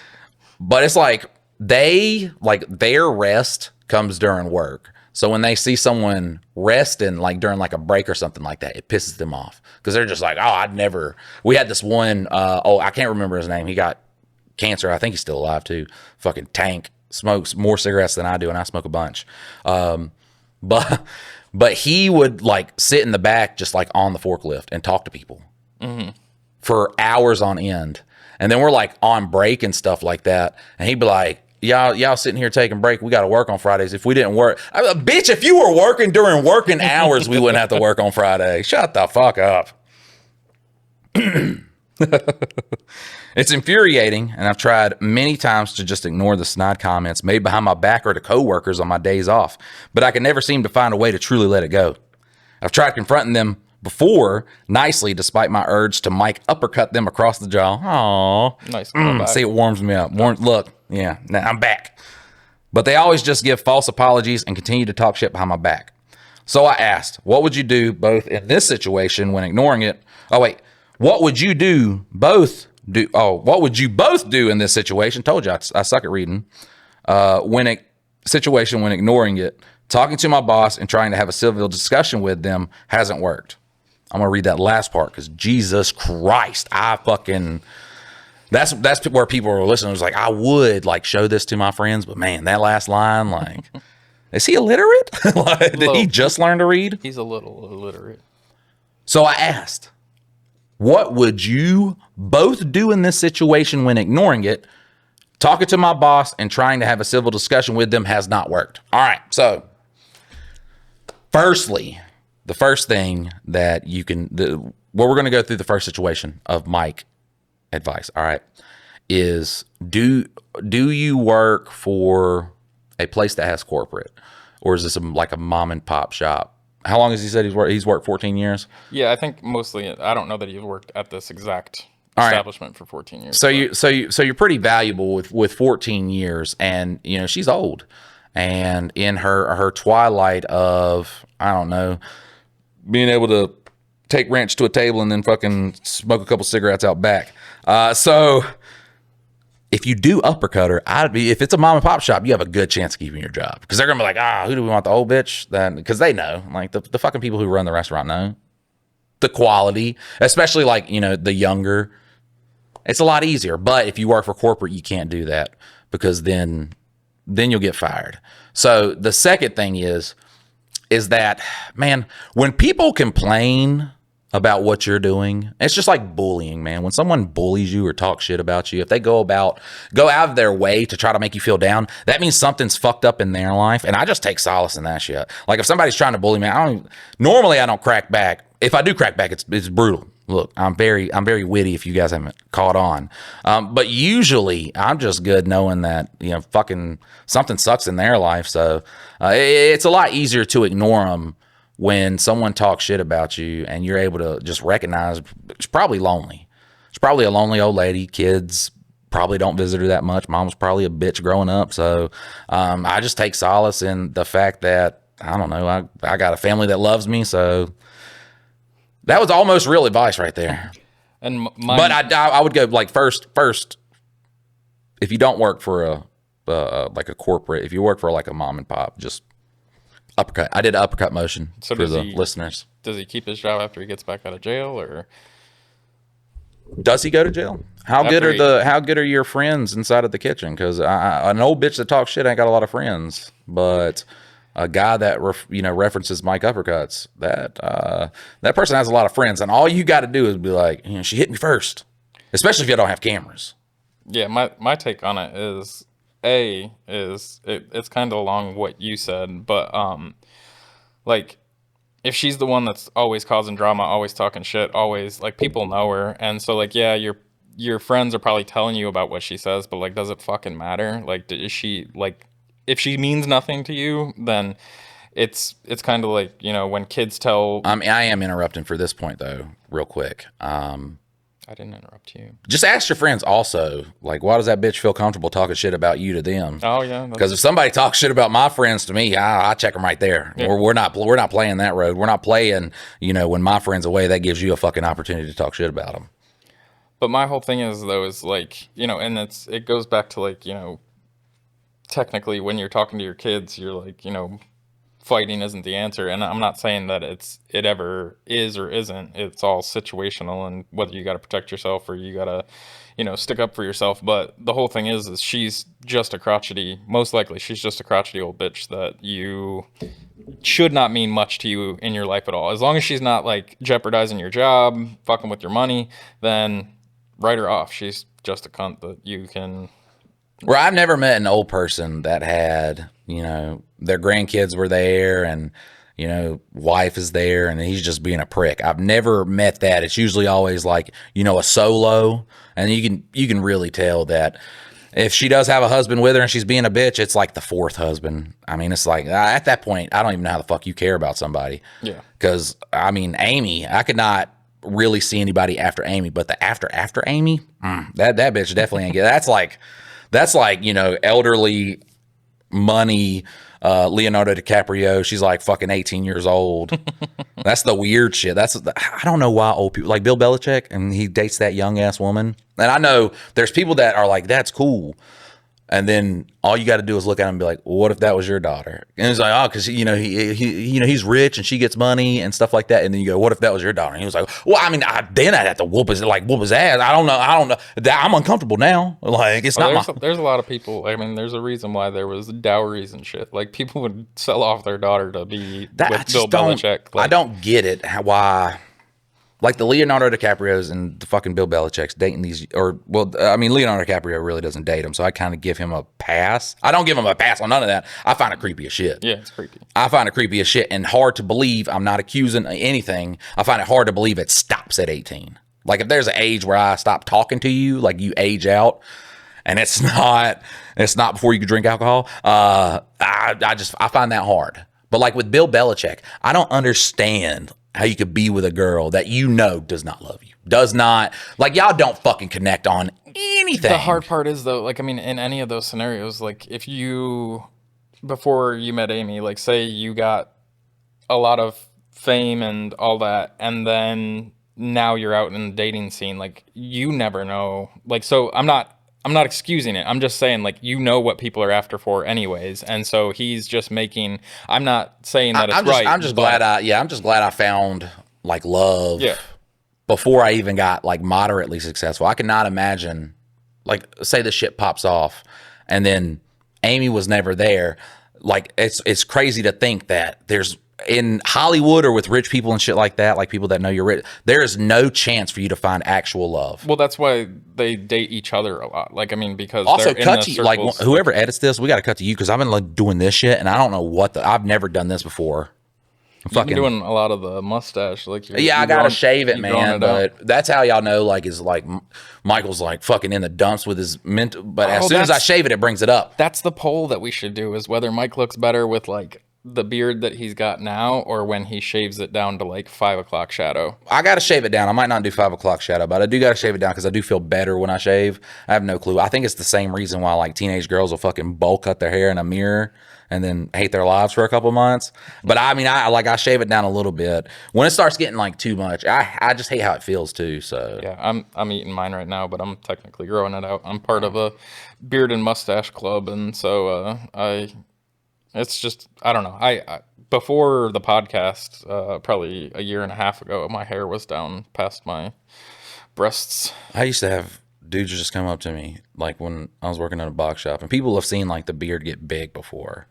But it's like their rest comes during work. So when they see someone resting like during like a break or something like that, it pisses them off because they're just like, we had this one, I can't remember his name. He got cancer. I think he's still alive too. Fucking tank, smokes more cigarettes than I do, and I smoke a bunch. But he would like sit in the back just like on the forklift and talk to people for hours on end. And then we're like on break and stuff like that. And he'd be like, y'all sitting here taking break. We got to work on Fridays. If we didn't work, bitch, if you were working during working hours, we wouldn't have to work on Friday. Shut the fuck up. It's infuriating, and I've tried many times to just ignore the snide comments made behind my back or to coworkers on my days off, but I can never seem to find a way to truly let it go. I've tried confronting them before nicely, despite my urge to Mike uppercut them across the jaw. Aww. Nice. See, it warms me up. Look, yeah, now I'm back. But they always just give false apologies and continue to talk shit behind my back. So I asked, what would you do both in this situation when ignoring it? What would you both do in this situation? Told you I suck at reading. When ignoring it, talking to my boss and trying to have a civil discussion with them hasn't worked. I'm going to read that last part because Jesus Christ, that's where people are listening. It was like, I would like show this to my friends, but man, that last line, like, is he illiterate? Did he just learn to read? He's a little illiterate. So I asked, what would you both do in this situation when ignoring it? Talking to my boss and trying to have a civil discussion with them has not worked. All right. So firstly, the first thing that you can, we're going to go through the first situation of Mike advice. All right. Is do you work for a place that has corporate, or is this like a mom and pop shop? How long has he said he's worked 14 years? Yeah, I think mostly. I don't know that he's worked at this exact establishment for 14 years. So you're pretty valuable with 14 years, and she's old, and in her twilight of, I don't know, being able to take wrench to a table and then fucking smoke a couple cigarettes out back. So if you do uppercut her, if it's a mom and pop shop, you have a good chance of keeping your job, because they're gonna be like, who do we want, the old bitch? Then because they know, like the fucking people who run the restaurant know the quality, especially like the younger. It's a lot easier. But if you work for corporate, you can't do that, because then you'll get fired. So the second thing is that, man, when people complain about what you're doing. It's just like bullying, man. When someone bullies you or talks shit about you, if they go out of their way to try to make you feel down, that means something's fucked up in their life. And I just take solace in that shit. Like if somebody's trying to bully me, normally I don't crack back. If I do crack back, it's brutal. Look, I'm very witty if you guys haven't caught on. But usually I'm just good knowing that, fucking something sucks in their life. So it's a lot easier to ignore them when someone talks shit about you and you're able to just recognize it's probably lonely. It's probably a lonely old lady. Kids probably don't visit her that much. Mom was probably a bitch growing up. So I just take solace in the fact that, I don't know, I got a family that loves me. So that was almost real advice right there. But I would go like first, if you don't work for like a corporate, if you work for like a mom and pop, just uppercut. I did an uppercut motion for the listeners. Does he keep his job after he gets back out of jail, or does he go to jail? How good are your friends inside of the kitchen? Because an old bitch that talks shit ain't got a lot of friends, but a guy that references Mike uppercuts, that person has a lot of friends, and all you got to do is be like, she hit me first, especially if you don't have cameras. Yeah, my take on it is. It's kind of along what you said, but like if she's the one that's always causing drama, always talking shit, always like people know her, and so like yeah, your friends are probably telling you about what she says, but like does it fucking matter? Like is she like if she means nothing to you, then it's kind of like when kids tell. I am interrupting for this point though, real quick. I didn't interrupt you. Just ask your friends also, like, why does that bitch feel comfortable talking shit about you to them? Oh yeah, because if somebody talks shit about my friends to me, I check them right there. Yeah. We're not playing that road. We're not playing. When my friend's away, that gives you a fucking opportunity to talk shit about them. But my whole thing is like and it goes back to like technically when you're talking to your kids, you're like fighting isn't the answer, and I'm not saying that it ever is or isn't. It's all situational, and whether you got to protect yourself or you got to stick up for yourself. But the whole thing is she's just a crotchety, most likely she's just a crotchety old bitch that you should not mean much to you in your life at all. As long as she's not like jeopardizing your job, fucking with your money, then write her off. She's just a cunt that you can. Well, I've never met an old person that had, their grandkids were there and, wife is there and he's just being a prick. I've never met that. It's usually always like, a solo, and you can really tell that if she does have a husband with her and she's being a bitch, it's like the fourth husband. I mean, it's like at that point, I don't even know how the fuck you care about somebody. Yeah. Because Amy, I could not really see anybody after Amy, but the after Amy, that bitch definitely ain't good. That's like, elderly money, Leonardo DiCaprio. She's like fucking 18 years old. That's the weird shit. I don't know why old people like Bill Belichick and he dates that young ass woman. And I know there's people that are like, that's cool. And then all you got to do is look at him and be like, well, what if that was your daughter? And it's like, oh, because he's rich and she gets money and stuff like that. And then you go, what if that was your daughter? And he was like, well, then I'd have to whoop his ass. I don't know. I'm uncomfortable now. Like it's not. There's a lot of people. There's a reason why there was dowries and shit. Like people would sell off their daughter to be with Bill Belichick. I don't get it. Why? Like the Leonardo DiCaprios and the fucking Bill Belichick's dating these, Leonardo DiCaprio really doesn't date him, so I kind of give him a pass. I don't give him a pass on none of that. I find it creepy as shit. Yeah, it's creepy. I find it creepy as shit and hard to believe. I'm not accusing anything. I find it hard to believe it stops at 18. Like if there's an age where I stop talking to you, like you age out, and it's not before you can drink alcohol. I find that hard. But like with Bill Belichick, I don't understand how you could be with a girl that does not love you. Does not, like, y'all don't fucking connect on anything. The hard part is, though, like, in any of those scenarios, like, if you, before you met Amy, like, say you got a lot of fame and all that, and then now you're out in the dating scene, like, you never know. Like, so I'm not excusing it. I'm just saying, like, what people are after for anyways. And so he's just making, I'm not saying that it's right. I'm just glad I found like love before I even got like moderately successful. I cannot imagine, like, say the shit pops off and then Amy was never there. Like it's crazy to think that there's in Hollywood or with rich people and shit like that, like people that know you're rich, there is no chance for you to find actual love. Well, that's why they date each other a lot. Like, I mean, because Also, they're cut in the to you, like circles. whoever edits this, we got to cut to you because I've been like doing this shit and I don't know I've never done this before. You've been doing a lot of the mustache, like I gotta shave it, man. But that's how y'all know, like, is like Michael's like fucking in the dumps with his mental. But as soon as I shave it, it brings it up. That's the poll that we should do: is whether Mike looks better with like the beard that he's got now, or when he shaves it down to like 5 o'clock shadow. I gotta shave it down. I might not do 5 o'clock shadow, but I do gotta shave it down because I do feel better when I shave. I have no clue. I think it's the same reason why like teenage girls will fucking bowl cut their hair in a mirror and then hate their lives for a couple months. But I mean, I shave it down a little bit. When it starts getting like too much, I just hate how it feels too. So yeah, I'm eating mine right now, but I'm technically growing it out. I'm part of a beard and mustache club, and so it's just, I don't know. I before the podcast, probably a year and a half ago, my hair was down past my breasts. I used to have dudes just come up to me like when I was working at a box shop, and people have seen like the beard get big before,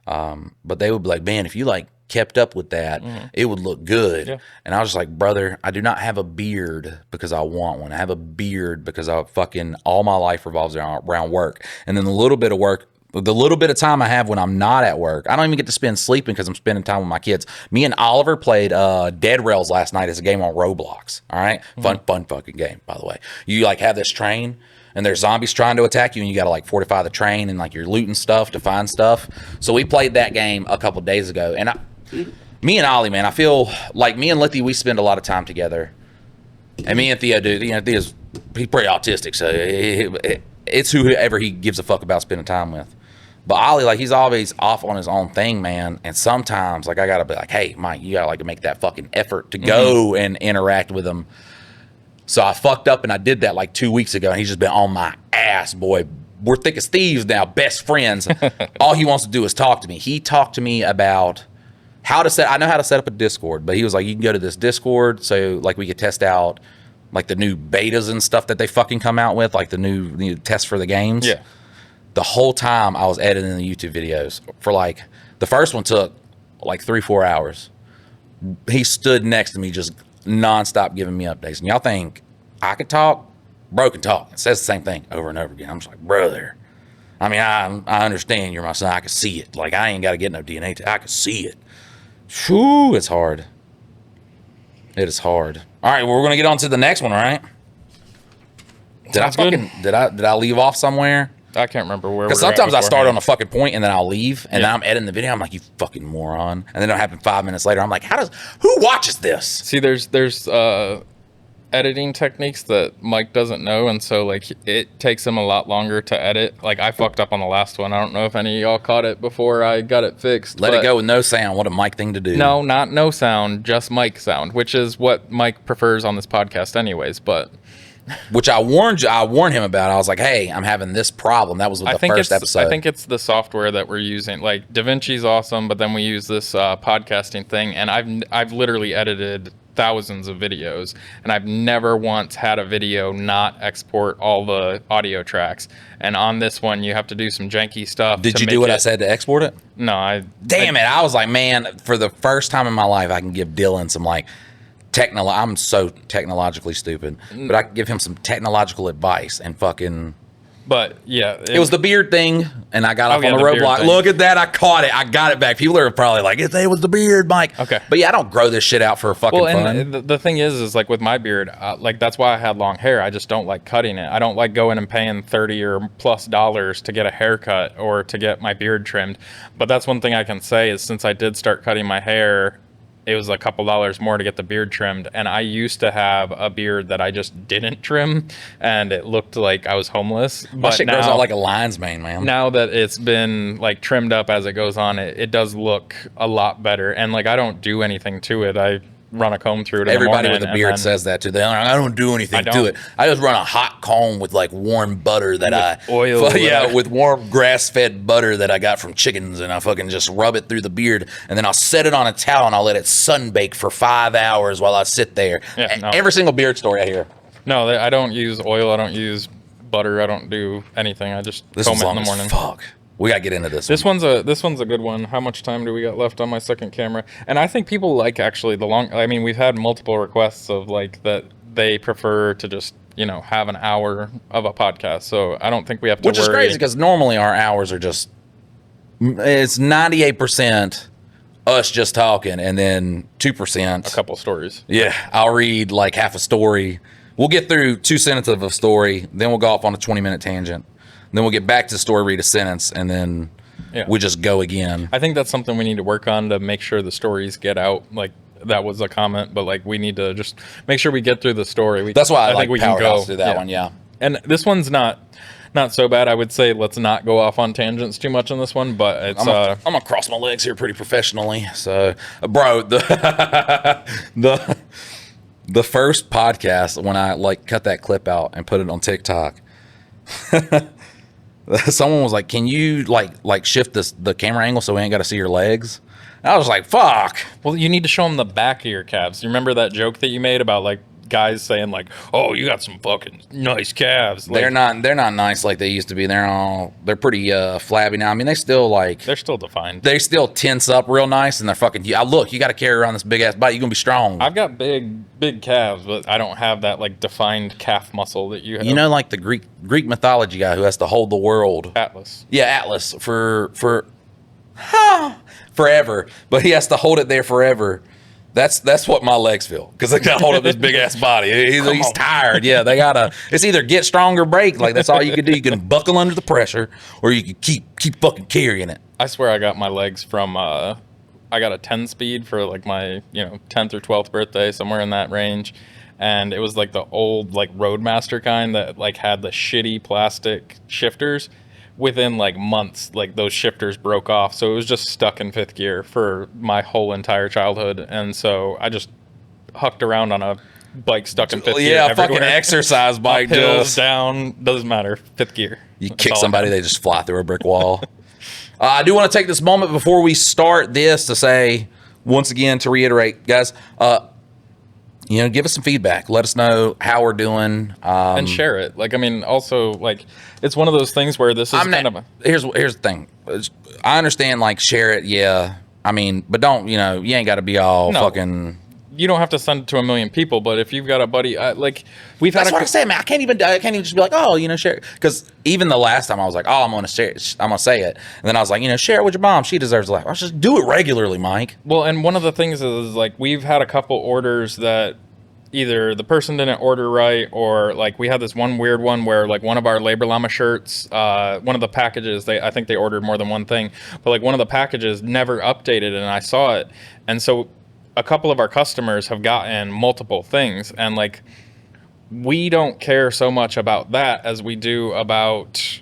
but they would be like, man, if you like kept up with that, it would look good. Yeah. And I was just like, brother, I do not have a beard because I want one. I have a beard because I fucking all my life revolves around work, and then the little bit of time I have when I'm not at work, I don't even get to spend sleeping because I'm spending time with my kids. Me and Oliver played Dead Rails last night as a game on Roblox. All right, fun fucking game, by the way. You like have this train and there's zombies trying to attack you, and you got to like fortify the train and like you're looting stuff to find stuff. So we played that game a couple days ago, and me and Ollie, man, I feel like me and Lithy, we spend a lot of time together, and me and Theo do. You know, he's pretty autistic, so it's whoever he gives a fuck about spending time with. But Ollie, like, he's always off on his own thing, man. And sometimes, like, I gotta be like, hey, Mike, you gotta like make that fucking effort to go and interact with him. So I fucked up and I did that like 2 weeks ago, and he's just been on my ass, boy. We're thick as thieves now, best friends. All he wants to do is talk to me. He talked to me about I know how to set up a Discord, but he was like, you can go to this Discord so like we could test out like the new betas and stuff that they fucking come out with, like the new tests for the games. Yeah. The whole time I was editing the YouTube videos for like, the first one took like 3-4 hours. He stood next to me just nonstop giving me updates. And y'all think I could talk? Bro can talk. It says the same thing over and over again. I'm just like, brother. I mean, I understand you're my son. I can see it. Like, I ain't got to get no DNA test. I can see it. Whew, it's hard. It is hard. All right, well, we're going to get on to the next one, all right? Did I leave off somewhere? I can't remember where. Because sometimes I start on a fucking point and then I'll leave, and then I'm editing the video. I'm like, you fucking moron. And then it'll happen 5 minutes later. I'm like, who watches this? See, there's editing techniques that Mike doesn't know, and so like it takes him a lot longer to edit. Like, I fucked up on the last one. I don't know if any of y'all caught it before I got it fixed. Let it go with no sound. What a Mike thing to do. No, not no sound, just Mike sound, which is what Mike prefers on this podcast anyways, but which I warned him about. I was like, hey, I'm having this problem. That was with the first episode. I think it's the software that we're using. Like, DaVinci's awesome, but then we use this podcasting thing, and I've literally edited thousands of videos, and I've never once had a video not export all the audio tracks. And on this one, you have to do some janky stuff. Did you do what I said to export it? No, Damn it. I was like, man, for the first time in my life, I can give Dylan some like I'm so technologically stupid, but I can give him some technological advice and fucking. But yeah, it was the beard thing, and I got off on the roadblock. Look at that, I caught it. I got it back. People are probably like, it was the beard, Mike. Okay, but yeah, I don't grow this shit out for fucking fun. And the thing is like with my beard, like that's why I had long hair. I just don't like cutting it. I don't like going and paying $30 or plus to get a haircut or to get my beard trimmed. But that's one thing I can say is since I did start cutting my hair, it was a couple dollars more to get the beard trimmed. And I used to have a beard that I just didn't trim, and it looked like I was homeless. My shit grows out like a lion's mane, man. Now that it's been like trimmed up as it goes on, it does look a lot better. And like, I don't do anything to it. I run a comb through it. Everybody with a beard says that too. They're like, I don't do anything to it. I just run a hot comb with like warm butter with warm grass-fed butter that I got from chickens, and I fucking just rub it through the beard, and then I'll set it on a towel and I'll let it sunbake for 5 hours while I sit there. Every single beard story I hear. No, I don't use oil. I don't use butter. I don't do anything. I just comb it in the morning. Fuck. We gotta get into this. This one's a good one. How much time do we got left on my second camera? And I think people like actually the long. I mean, we've had multiple requests of like that they prefer to just have an hour of a podcast. So I don't think we have to. Which is crazy because normally our hours are just it's 98% us just talking, and then 2% a couple stories. Yeah, I'll read like half a story. We'll get through 2 sentences of a story, then we'll go off on a 20-minute tangent. Then we'll get back to the story, read a sentence, and then we just go again. I think that's something we need to work on to make sure the stories get out. Like that was a comment, but like we need to just make sure we get through the story. That's why I like think we Power can go House through that one. Yeah. And this one's not so bad. I would say let's not go off on tangents too much on this one, but it's I'm gonna cross my legs here pretty professionally. So, bro, the first podcast when I like cut that clip out and put it on TikTok, someone was like, "Can you like shift the camera angle so we ain't got to see your legs?" And I was like, "Fuck." Well, you need to show them the back of your calves. You remember that joke that you made about like guys saying like, "Oh, you got some fucking nice calves." Like, they're not nice like they used to be. They're pretty flabby now. I mean, they're still defined. They still tense up real nice, and they're fucking. Look, you got to carry around this big ass body. You're gonna be strong. I've got big calves, but I don't have that like defined calf muscle that you have. You know, like the Greek mythology guy who has to hold the world. Atlas. Yeah, Atlas for forever, but he has to hold it there forever. That's what my legs feel because they got to hold up this big ass body. He's tired. Yeah, they gotta. It's either get strong or break. Like that's all you can do. You can buckle under the pressure, or you can keep fucking carrying it. I swear I got my legs from. I got a 10 speed for like my 10th or 12th birthday, somewhere in that range, and it was like the old like Roadmaster kind that like had the shitty plastic shifters. Within like months, like those shifters broke off, so it was just stuck in 5th gear for my whole entire childhood, and so I just hucked around on a bike stuck in 5th gear. Yeah, fucking exercise bike, hills, down, doesn't matter, 5th gear. You kick somebody, they just fly through a brick wall. I do want to take this moment before we start this to say, once again, to reiterate, guys, give us some feedback. Let us know how we're doing. And share it. Like, I mean, also, like, it's one of those things where this is Here's the thing. I understand, like, share it, yeah. I mean, but don't, you ain't got to be all fucking... You don't have to send it to a million people, but if you've got a buddy, like, we've had... That's what I'm saying, man. I can't even just be like, oh, share it. Because even the last time I was like, oh, I'm going to share it. I'm going to say it. And then I was like, share it with your mom. She deserves a laugh. I was just do it regularly, Mike. Well, and one of the things is, like, we've had a couple orders that... either the person didn't order right, or like we had this one weird one where like one of our Labor Llama shirts, one of the packages, I think they ordered more than one thing, but like one of the packages never updated and I saw it. And so a couple of our customers have gotten multiple things, and like we don't care so much about that as we do about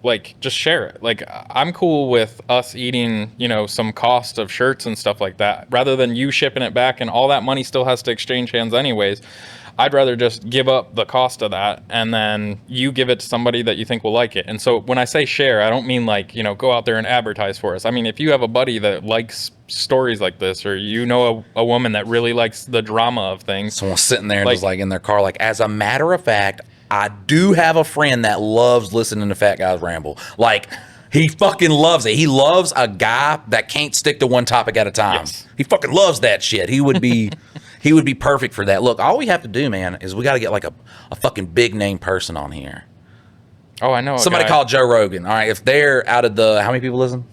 like just share it. Like I'm cool with us eating, some cost of shirts and stuff like that, rather than you shipping it back and all that money still has to exchange hands anyways. I'd rather just give up the cost of that and then you give it to somebody that you think will like it. And so when I say share, I don't mean like, go out there and advertise for us. I mean, if you have a buddy that likes stories like this, or a woman that really likes the drama of things. Someone's sitting there and just like in their car, like, as a matter of fact, I do have a friend that loves listening to fat guys ramble. Like, he fucking loves it. He loves a guy that can't stick to one topic at a time. Yes. He fucking loves that shit. He would be perfect for that. Look, all we have to do, man, is we got to get like a fucking big name person on here. Oh, I know. Somebody call Joe Rogan. All right, if they're out of how many people listen?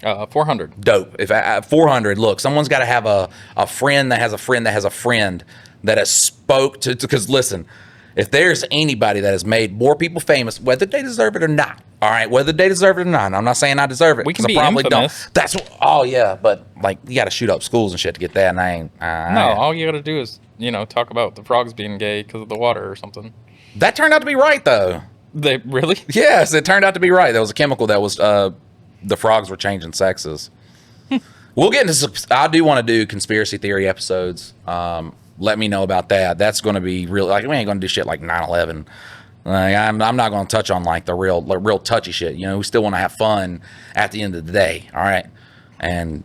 400. Dope. If 400, look, someone's got to have a friend that has a friend that has a friend that has spoke to, because listen, if there's anybody that has made more people famous, whether they deserve it or not, all right, whether they deserve it or not, I'm not saying I deserve it. We can be I probably infamous. don't. Oh yeah, but like you got to shoot up schools and shit to get that, and I ain't. No, all you got to do is talk about the frogs being gay because of the water or something. That turned out to be right though. They really? Yes, it turned out to be right. There was a chemical that was the frogs were changing sexes. We'll get into. I do want to do conspiracy theory episodes. Let me know about that. That's going to be real. Like, we ain't going to do shit like 9/11. Like, I'm not going to touch on like the real touchy shit. We still want to have fun at the end of the day. All right. And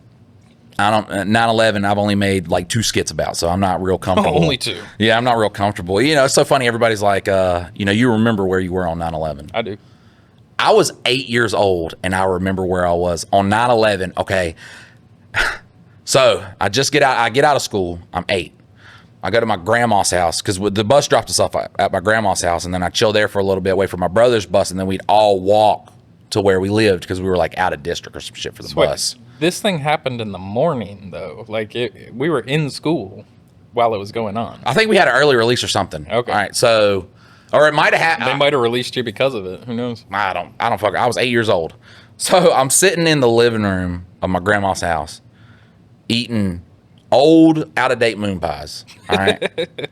I don't 9/11. I've only made like 2 skits about, so I'm not real comfortable. Only 2. Yeah, I'm not real comfortable. It's so funny. Everybody's like, you remember where you were on 9/11. I do. I was 8 years old, and I remember where I was on 9/11. Okay, so I get out of school. I'm 8. I go to my grandma's house because the bus dropped us off at my grandma's house, and then I chill there for a little bit, wait for my brother's bus, and then we'd all walk to where we lived because we were like out of district or some shit for the bus. This thing happened in the morning though. Like we were in school while it was going on. I think we had an early release or something. Okay. All right. So, or it might have happened. They might have released you because of it. Who knows? I don't fuck. I was 8 years old. So I'm sitting in the living room of my grandma's house eating old, out-of-date moon pies. All right.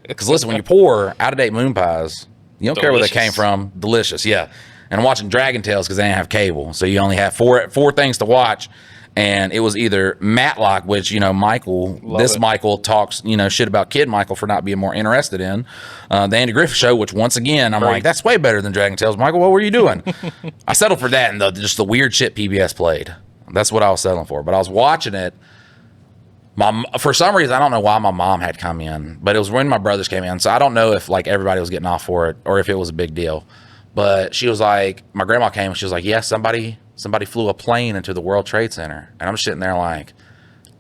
Because listen, when you're poor, out-of-date moon pies, you don't care where they came from. Delicious. Yeah. And I'm watching Dragon Tales because they didn't have cable. So you only have four things to watch. And it was either Matlock, which, you know, Michael talks, you know, shit about Kid Michael for not being more interested in. The Andy Griffith Show, which once again, I'm like, that's way better than Dragon Tales. Michael, what were you doing? I settled for that and just the weird shit PBS played. That's what I was settling for. But I was watching it. For some reason, I don't know why my mom had come in, but it was when my brothers came in. So I don't know if like everybody was getting off for it or if it was a big deal. But she was like, my grandma came and she was like, yeah, somebody flew a plane into the World Trade Center. And I'm sitting there like,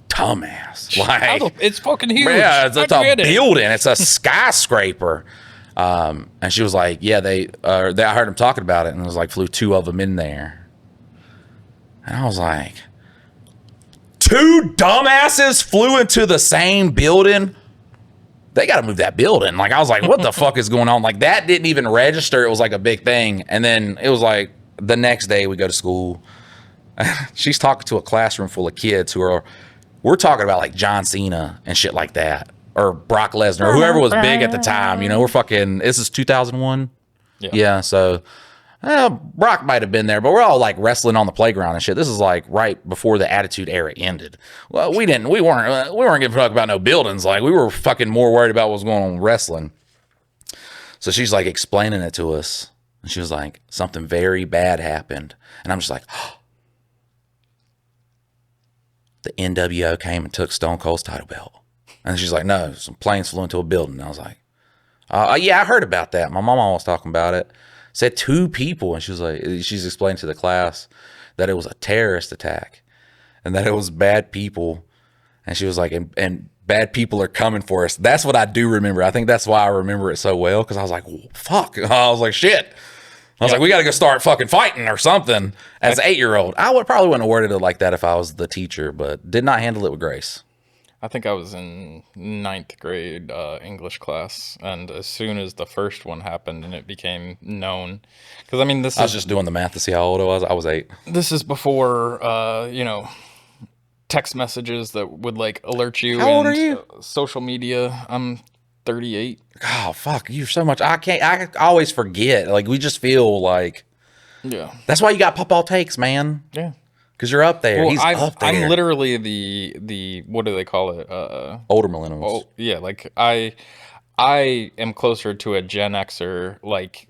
dumbass. Like, it's fucking huge. Yeah, it's a building. It's a skyscraper. And she was like, yeah, I heard them talking about it. And it was like, flew 2 of them in there. And I was like, 2 dumbasses flew into the same building? They got to move that building. Like, I was like, what the fuck is going on? Like, that didn't even register. It was like a big thing. And then it was like the next day we go to school. She's talking to a classroom full of kids we're talking about like John Cena and shit like that. Or Brock Lesnar, or whoever was big at the time. You know, this is 2001. Yeah. So Brock might have been there, but we're all like wrestling on the playground and shit. This is like right before the Attitude Era ended. Well, we weren't giving a fuck about no buildings. Like, we were fucking more worried about what was going on with wrestling. So she's like explaining it to us, and she was like, something very bad happened, and I'm just like, oh. The NWO came and took Stone Cold's title belt, and she's like, no, some planes flew into a building. And I was like, yeah, I heard about that. My mama was talking about it. Said 2 people, and she was like, she's explained to the class that it was a terrorist attack and that it was bad people. And she was like, and bad people are coming for us. That's what I do remember. I think that's why I remember it so well, because I was like, fuck. I was like, shit. I was like, we got to go start fucking fighting or something. As an 8-year-old, I probably wouldn't have worded it like that if I was the teacher, but did not handle it with grace. I think I was in 9th grade English class, and as soon as the first one happened and it became known, because I mean, I was just doing the math to see how old I was. I was 8. This is before, text messages that would like alert you. How old are you? Social media. I'm 38. Oh, fuck. You're so much. I always forget. Like, we just feel like. Yeah. That's why you got Pop All Takes, man. Yeah. Because you're up there. Well, up there. I'm literally the what do they call it? Older millennials. Oh, yeah. Like, I am closer to a Gen Xer, like,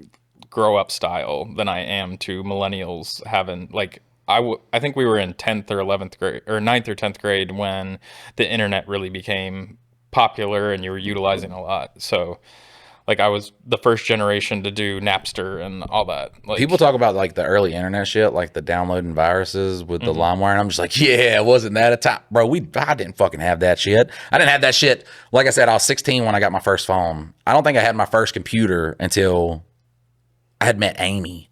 grow up style than I am to millennials having, like, I think we were in 10th or 11th grade, or 9th or 10th grade when the internet really became popular and you were utilizing a lot. So, like, I was the first generation to do Napster and all that. Like, people talk about like the early internet shit, like the downloading viruses with the LimeWire, and I'm just like, yeah, wasn't that a time, bro? I didn't fucking have that shit. I didn't have that shit. Like I said, I was 16 when I got my first phone. I don't think I had my first computer until I had met Amy.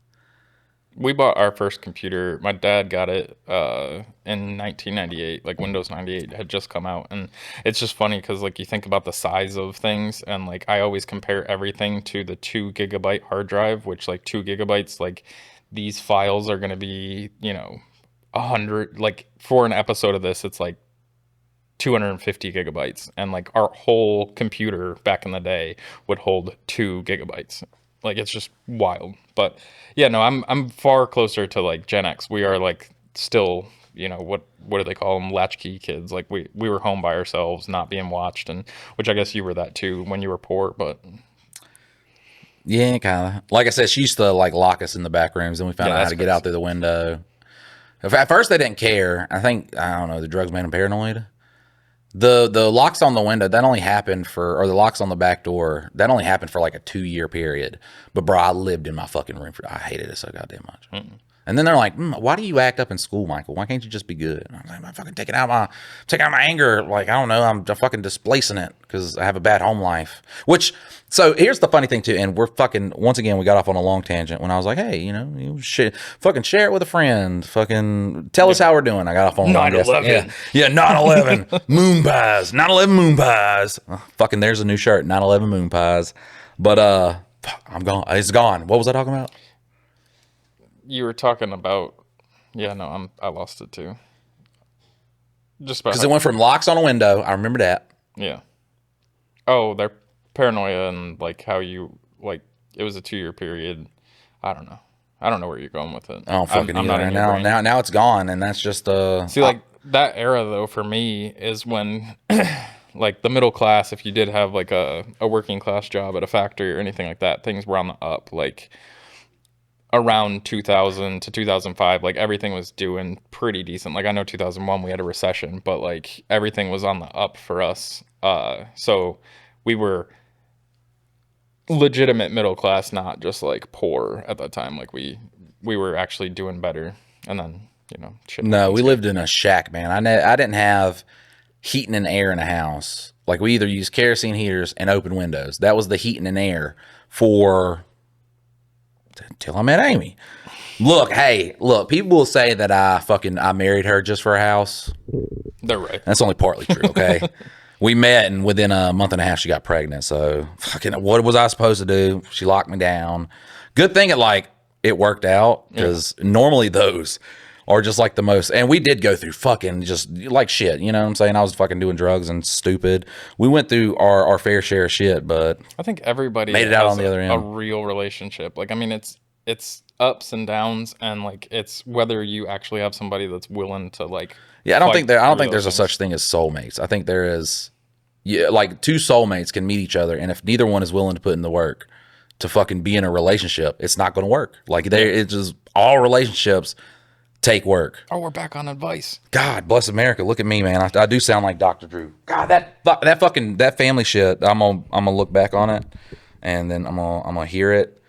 We bought our first computer. My dad got it in 1998. Like, Windows 98 had just come out. And it's just funny because, like, you think about the size of things. And, like, I always compare everything to the 2 gigabyte hard drive, which, like, 2 gigabytes, like, these files are going to be, 100. Like, for an episode of this, it's, like, 250 gigabytes. And, like, our whole computer back in the day would hold 2 gigabytes. Like, it's just wild. But yeah, no, I'm far closer to like Gen X. We are like still, what do they call them? Latchkey kids. Like, we were home by ourselves, not being watched, and which I guess you were that too when you were poor, but yeah, kind of. Like I said, she used to like lock us in the back rooms, and we found out how to get out through the window. At first, they didn't care. I don't know, the drugs made them paranoid. The locks on the window, that only happened or the locks on the back door, that only happened for like a 2-year period. But bro, I lived in my fucking room I hated it so goddamn much. And then they're like, why do you act up in school, Michael? Why can't you just be good? And I'm like, I'm fucking taking out my anger. Like, I don't know, I'm fucking displacing it because I have a bad home life. So here's the funny thing too, and we're fucking, once again, we got off on a long tangent when I was like, hey, you fucking share it with a friend. Fucking tell us how we're doing. I got off on 9/11. Yeah, 9/11 moon pies. 9/11 moon pies. Fucking, there's a new shirt, 9/11 moon pies. But I'm gone. It's gone. What was I talking about? You were talking about, I lost it too. Just about Because it went from locks on a window. I remember that. yeah. Oh, their paranoia and like how you like it was a 2-year period. I don't know where you're going with it. I don't fucking I'm not either. in your brain. Now it's gone, and that's just See, like that era though for me is when like the middle class, if you did have like a working class job at a factory or anything like that, things were on the up. Like around 2000 to 2005, like everything was doing pretty decent. Like I know 2001 we had a recession, but like everything was on the up for us. So we were legitimate middle class, not just like poor at that time. Like we were actually doing better. And then, shit. No, we lived in a shack, man. I didn't have heating and air in a house. Like we either used kerosene heaters and open windows. That was the heating and air until I met Amy. Look, people will say that I married her just for a house. They're right. That's only partly true, okay? We met, and within a month and a half, she got pregnant. So, fucking, what was I supposed to do? She locked me down. Good thing it worked out, because normally those are just like the most. And we did go through fucking just like shit. You know what I'm saying? I was fucking doing drugs and stupid. We went through our fair share of shit, but I think everybody made it out on the other end. A real relationship. Like, I mean, it's ups and downs, and like it's whether you actually have somebody that's willing to like. Yeah, I don't think there's a such thing as soulmates. I think there is. Yeah, like two soulmates can meet each other, and if neither one is willing to put in the work to fucking be in a relationship, it's not going to work. Like it's just all relationships take work. Oh, we're back on advice. God bless America. Look at me, man. I do sound like Dr. Drew. God, that family shit. I'm gonna look back on it, and then I'm gonna hear it.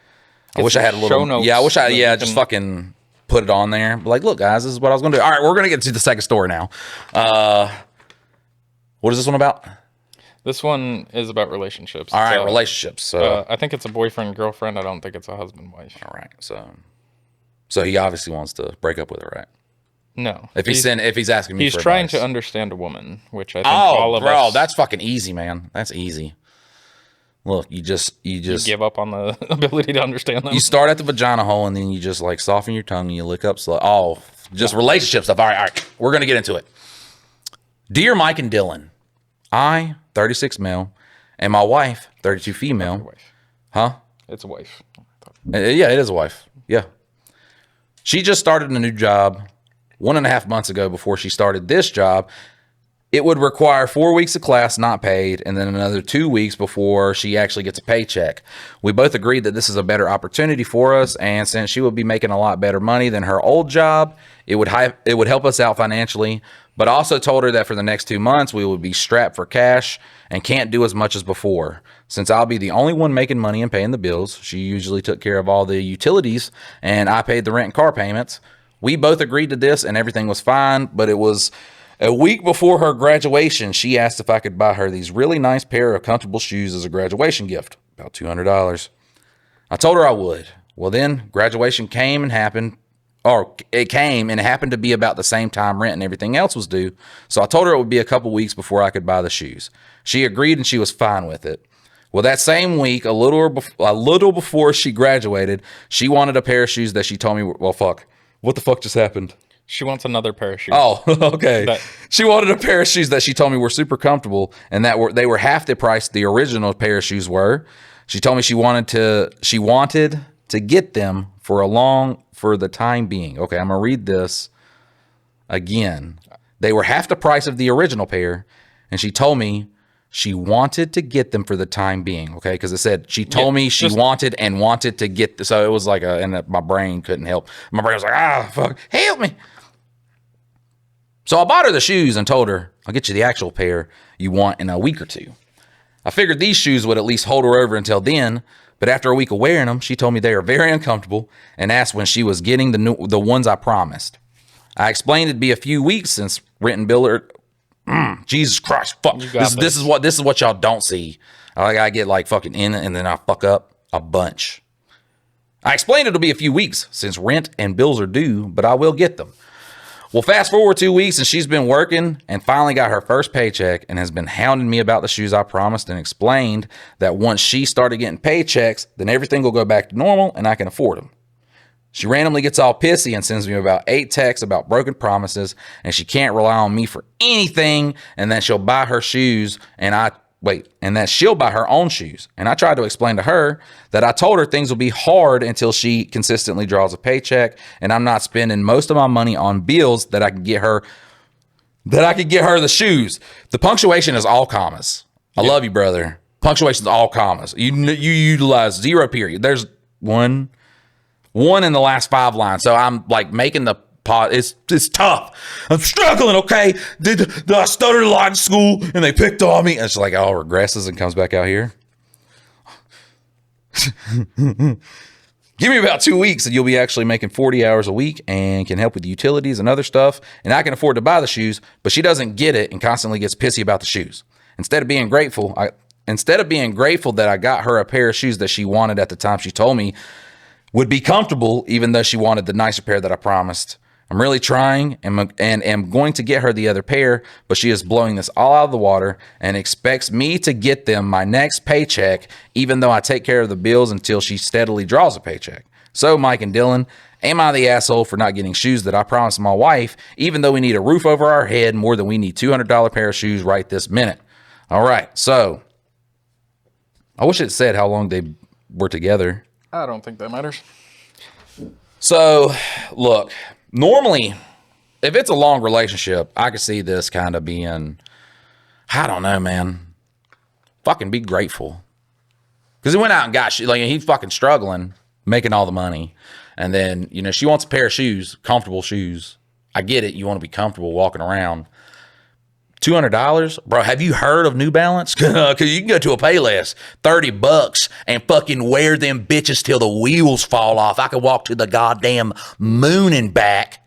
I wish I had a little show notes. Yeah, I wish just fucking put it on there. Like, look, guys, this is what I was gonna do. All right, we're gonna get to the second story now. What is this one about? This one is about relationships. All right, relationships. So I think it's a boyfriend girlfriend. I don't think it's a husband wife. All right, so he obviously wants to break up with her, right? No. If he's asking me, he's for trying advice. to understand a woman, which I think all of us. Oh, bro, that's fucking easy, man. That's easy. Look, you give up on the ability to understand them. You start at the vagina hole, and then you just like soften your tongue and you lick up slow. Oh, just relationship stuff. All right, we're gonna get into it. Dear Mike and Dylan, I, 36 male, and my wife, 32 female. Wife. Huh? It's a wife. Yeah, it is a wife. Yeah. She just started a new job 1.5 months ago. Before she started this job, it would require 4 weeks of class not paid, and then another 2 weeks before she actually gets a paycheck. We both agreed that this is a better opportunity for us, and since she would be making a lot better money than her old job, it would help us out financially. But I also told her that for the next 2 months, we would be strapped for cash and can't do as much as before. Since I'll be the only one making money and paying the bills, she usually took care of all the utilities, and I paid the rent and car payments. We both agreed to this, and everything was fine, but it was a week before her graduation. She asked if I could buy her these really nice pair of comfortable shoes as a graduation gift, about $200. I told her I would. Well, then graduation came and happened. Or it came and it happened to be about the same time rent and everything else was due. So I told her it would be a couple weeks before I could buy the shoes. She agreed and she was fine with it. Well, that same week, a little before she graduated, she wanted a pair of shoes that she told me, well, fuck. What the fuck just happened? She wants another pair of shoes. Oh, okay. She wanted a pair of shoes that she told me were super comfortable and that they were half the price the original pair of shoes were. She told me she wanted to get them for the time being. Okay, I'm going to read this again. They were half the price of the original pair, and she told me she wanted to get them for the time being. Okay, because it said she told me she wanted to get so it was like and my brain couldn't help. My brain was like, fuck, help me. So I bought her the shoes and told her I'll get you the actual pair you want in a week or two. I figured these shoes would at least hold her over until then, but after a week of wearing them, she told me they are very uncomfortable and asked when she was getting the ones I promised. I explained it'd be a few weeks since rent and bill are... Jesus Christ, fuck. This is what y'all don't see. I get like fucking in it and then I fuck up a bunch. I explained it'll be a few weeks since rent and bills are due, but I will get them. Well, fast forward 2 weeks and she's been working and finally got her first paycheck and has been hounding me about the shoes I promised and explained that once she started getting paychecks, then everything will go back to normal and I can afford them. She randomly gets all pissy and sends me about 8 texts about broken promises and she can't rely on me for anything and that she'll buy her shoes and that she'll buy her own shoes. And I tried to explain to her that I told her things will be hard until she consistently draws a paycheck and I'm not spending most of my money on bills that I can get her the shoes. The punctuation is all commas. I love you, brother. Punctuation is all commas. You utilize 0 period. There's one in the last 5 lines. So I'm like making the pot. It's tough. I'm struggling. Okay. Did I stuttered a lot in school and they picked on me? And it's like, regresses and comes back out here. Give me about 2 weeks and you'll be actually making 40 hours a week and can help with utilities and other stuff. And I can afford to buy the shoes, but she doesn't get it and constantly gets pissy about the shoes. Instead of being grateful that I got her a pair of shoes that she wanted at the time she told me would be comfortable, even though she wanted the nicer pair that I promised. I'm really trying and am going to get her the other pair, but she is blowing this all out of the water and expects me to get them my next paycheck, even though I take care of the bills until she steadily draws a paycheck. So, Mike and Dylan, am I the asshole for not getting shoes that I promised my wife, even though we need a roof over our head more than we need $200 pair of shoes right this minute? All right, so I wish it said how long they were together. I don't think that matters. So, look, normally, if it's a long relationship, I could see this kind of being, I don't know, man. Fucking be grateful. Because he went out and got shit. Like, he's fucking struggling, making all the money. And then, she wants a pair of shoes, comfortable shoes. I get it. You want to be comfortable walking around. $200, bro. Have you heard of New Balance? Because you can go to a Payless, $30, and fucking wear them bitches till the wheels fall off. I could walk to the goddamn moon and back,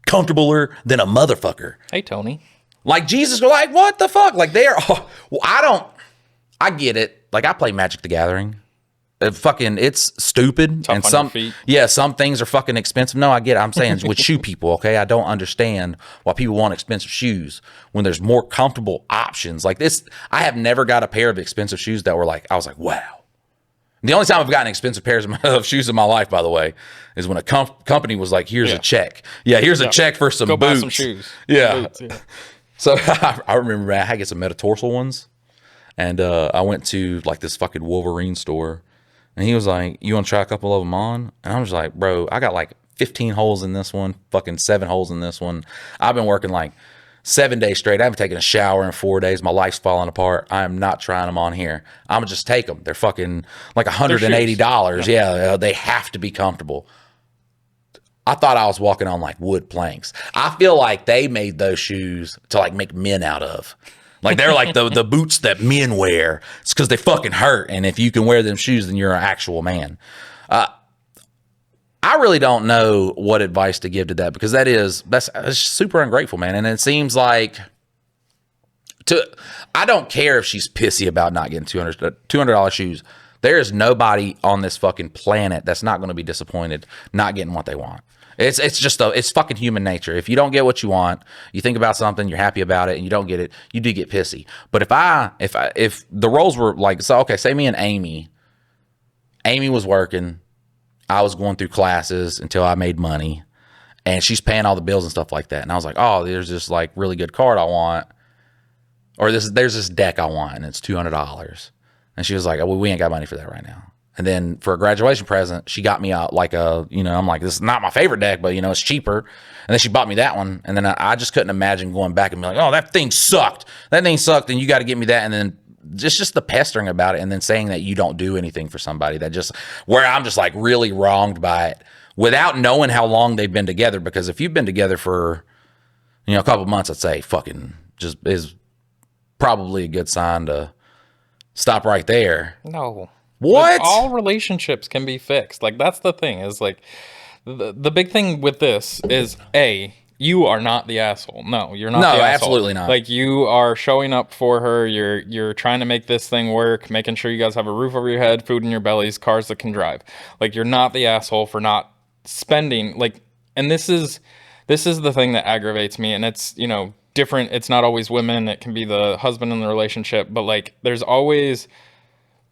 comfortabler than a motherfucker. Hey, Tony. Like Jesus, like what the fuck? Like I get it. Like I play Magic the Gathering. It's stupid. Tough and on some, your feet. yeah, some things are fucking expensive. No, I get it. I'm saying with shoe people, okay? I don't understand why people want expensive shoes when there's more comfortable options. Like this, I have never got a pair of expensive shoes that were like, I was like, wow. The only time I've gotten expensive pairs of shoes in my life, by the way, is when a company was like, here's a check. Yeah, here's a check for some Go boots. buy some shoes. Yeah. Boots, yeah. So I remember, man, I had to get some metatarsal ones. And I went to like this fucking Wolverine store. And he was like, you want to try a couple of them on? And I was like, bro, I got like 15 holes in this one, fucking 7 holes in this one. I've been working like 7 days straight. I haven't taken a shower in 4 days. My life's falling apart. I am not trying them on here. I'm going to just take them. They're fucking like $180. Yeah, they have to be comfortable. I thought I was walking on like wood planks. I feel like they made those shoes to like make men out of. Like they're like the boots that men wear. It's because they fucking hurt. And if you can wear them shoes, then you're an actual man. I really don't know what advice to give to that because that's super ungrateful, man. And it seems I don't care if she's pissy about not getting $200 shoes. There is nobody on this fucking planet that's not going to be disappointed not getting what they want. It's fucking human nature. If you don't get what you want, you think about something, you're happy about it, and you don't get it, you do get pissy. But if the roles were like, so okay, say me and Amy was working, I was going through classes until I made money, and she's paying all the bills and stuff like that. And I was like, oh, there's this like really good card I want, or there's this deck I want, and it's $200. And she was like, oh, well, we ain't got money for that right now. And then for a graduation present, she got me out like I'm like, this is not my favorite deck, but it's cheaper. And then she bought me that one. And then I just couldn't imagine going back and be like, oh, that thing sucked. That thing sucked. And you got to get me that. And then just the pestering about it. And then saying that you don't do anything for somebody where I'm just like really wronged by it without knowing how long they've been together. Because if you've been together for, a couple months, I'd say fucking just is probably a good sign to stop right there. No. What? Like, all relationships can be fixed. Like, that's the thing, is like the big thing with this is you are not the asshole. No, you're not No, the asshole. absolutely not. Like, you are showing up for her. You're trying to make this thing work, making sure you guys have a roof over your head, food in your bellies, cars that can drive. Like, you're not the asshole for not spending. Like, and this is the thing that aggravates me, and it's, you know, different. It's not always women. It can be the husband in the relationship, but like, there's always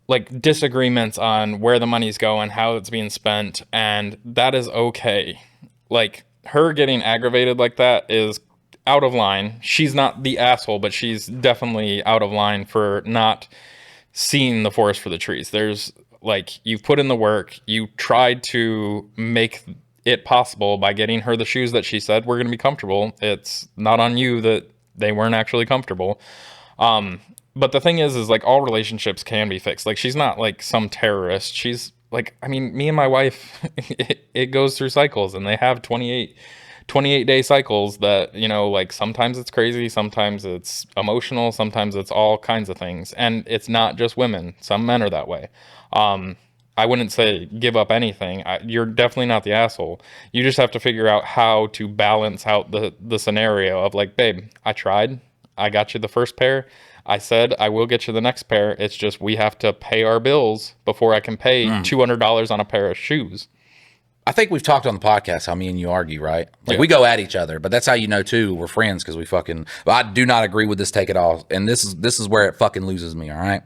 like disagreements on where the money's going, how it's being spent, and that is okay. Like, her getting aggravated like that is out of line. She's not the asshole, but she's definitely out of line for not seeing the forest for the trees. There's like, you've put in the work, you tried to make it possible by getting her the shoes that she said were going to be comfortable. It's not on you that they weren't actually comfortable. But the thing is like, all relationships can be fixed. Like, she's not like some terrorist. She's like, I mean, me and my wife, it goes through cycles, and they have 28-day cycles that, you know, like, sometimes it's crazy, sometimes it's emotional, sometimes it's all kinds of things. And it's not just women. Some men are that way. I wouldn't say give up anything. You're definitely not the asshole. You just have to figure out how to balance out the scenario of like, babe, I tried. I got you the first pair. I said I will get you the next pair. It's just we have to pay our bills before I can pay $200 on a pair of shoes. I think we've talked on the podcast how me and you argue, right? Like, we go at each other, but that's how you know too we're friends, because we fucking. But I do not agree with this take it all, and this is where it fucking loses me. All right.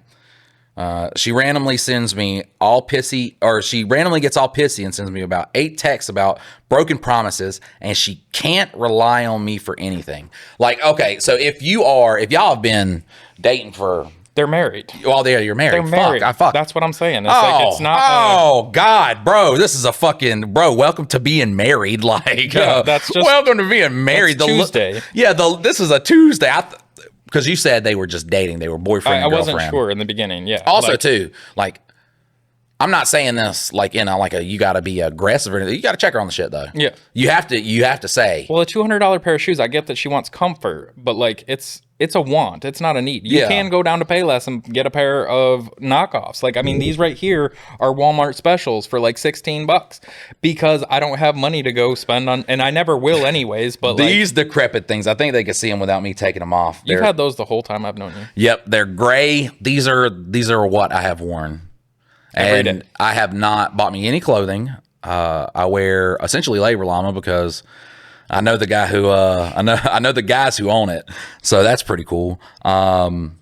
She randomly sends me all pissy, or she randomly gets all pissy and sends me about 8 texts about broken promises, and she can't rely on me for anything. Like, okay, so if y'all have been dating for, they're married. Well, you're married. They're married. Fuck. That's what I'm saying. It's like, it's not. Oh God, bro, this is a fucking welcome to being married. Like, that's just welcome to being married. Tuesday. This is a Tuesday. Because you said they were just dating. They were boyfriend and girlfriend. I wasn't sure in the beginning, yeah. Also, like, too, like, I'm not saying this like in a, like a, you got to be aggressive or anything. You got to check her on the shit, though. Yeah. You have to say. Well, a $200 pair of shoes, I get that she wants comfort, but like, it's a want. It's not a need. You can go down to Payless and get a pair of knockoffs. Like, I mean, these right here are Walmart specials for like $16 because I don't have money to go spend on, and I never will anyways. But these decrepit things, I think they can see them without me taking them off. You've had those the whole time I've known you. Yep, they're gray. These are what I have worn, and I have not bought me any clothing. I wear essentially labor llama because I know the guy who I know the guys who own it, so that's pretty cool. I'm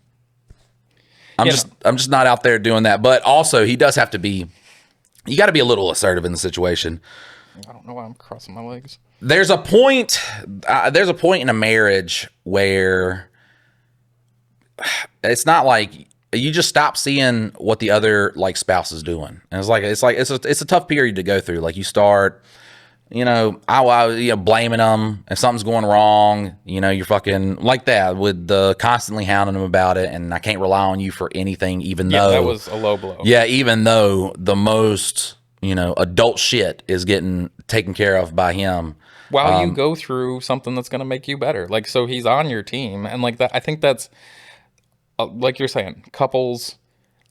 just not out there doing that. But also, he does have to be. You got to be a little assertive in the situation. I don't know why I'm crossing my legs. There's a point. There's a point in a marriage where it's not like you just stop seeing what the other like spouse is doing, and it's a tough period to go through. Like, you start. You know, I blaming them if something's going wrong. You know, you're fucking like that with the constantly hounding them about it, and I can't rely on you for anything, even though that was a low blow. Yeah, even though the most adult shit is getting taken care of by him. While you go through something that's going to make you better, like, so he's on your team, and like that. I think that's like you're saying, couples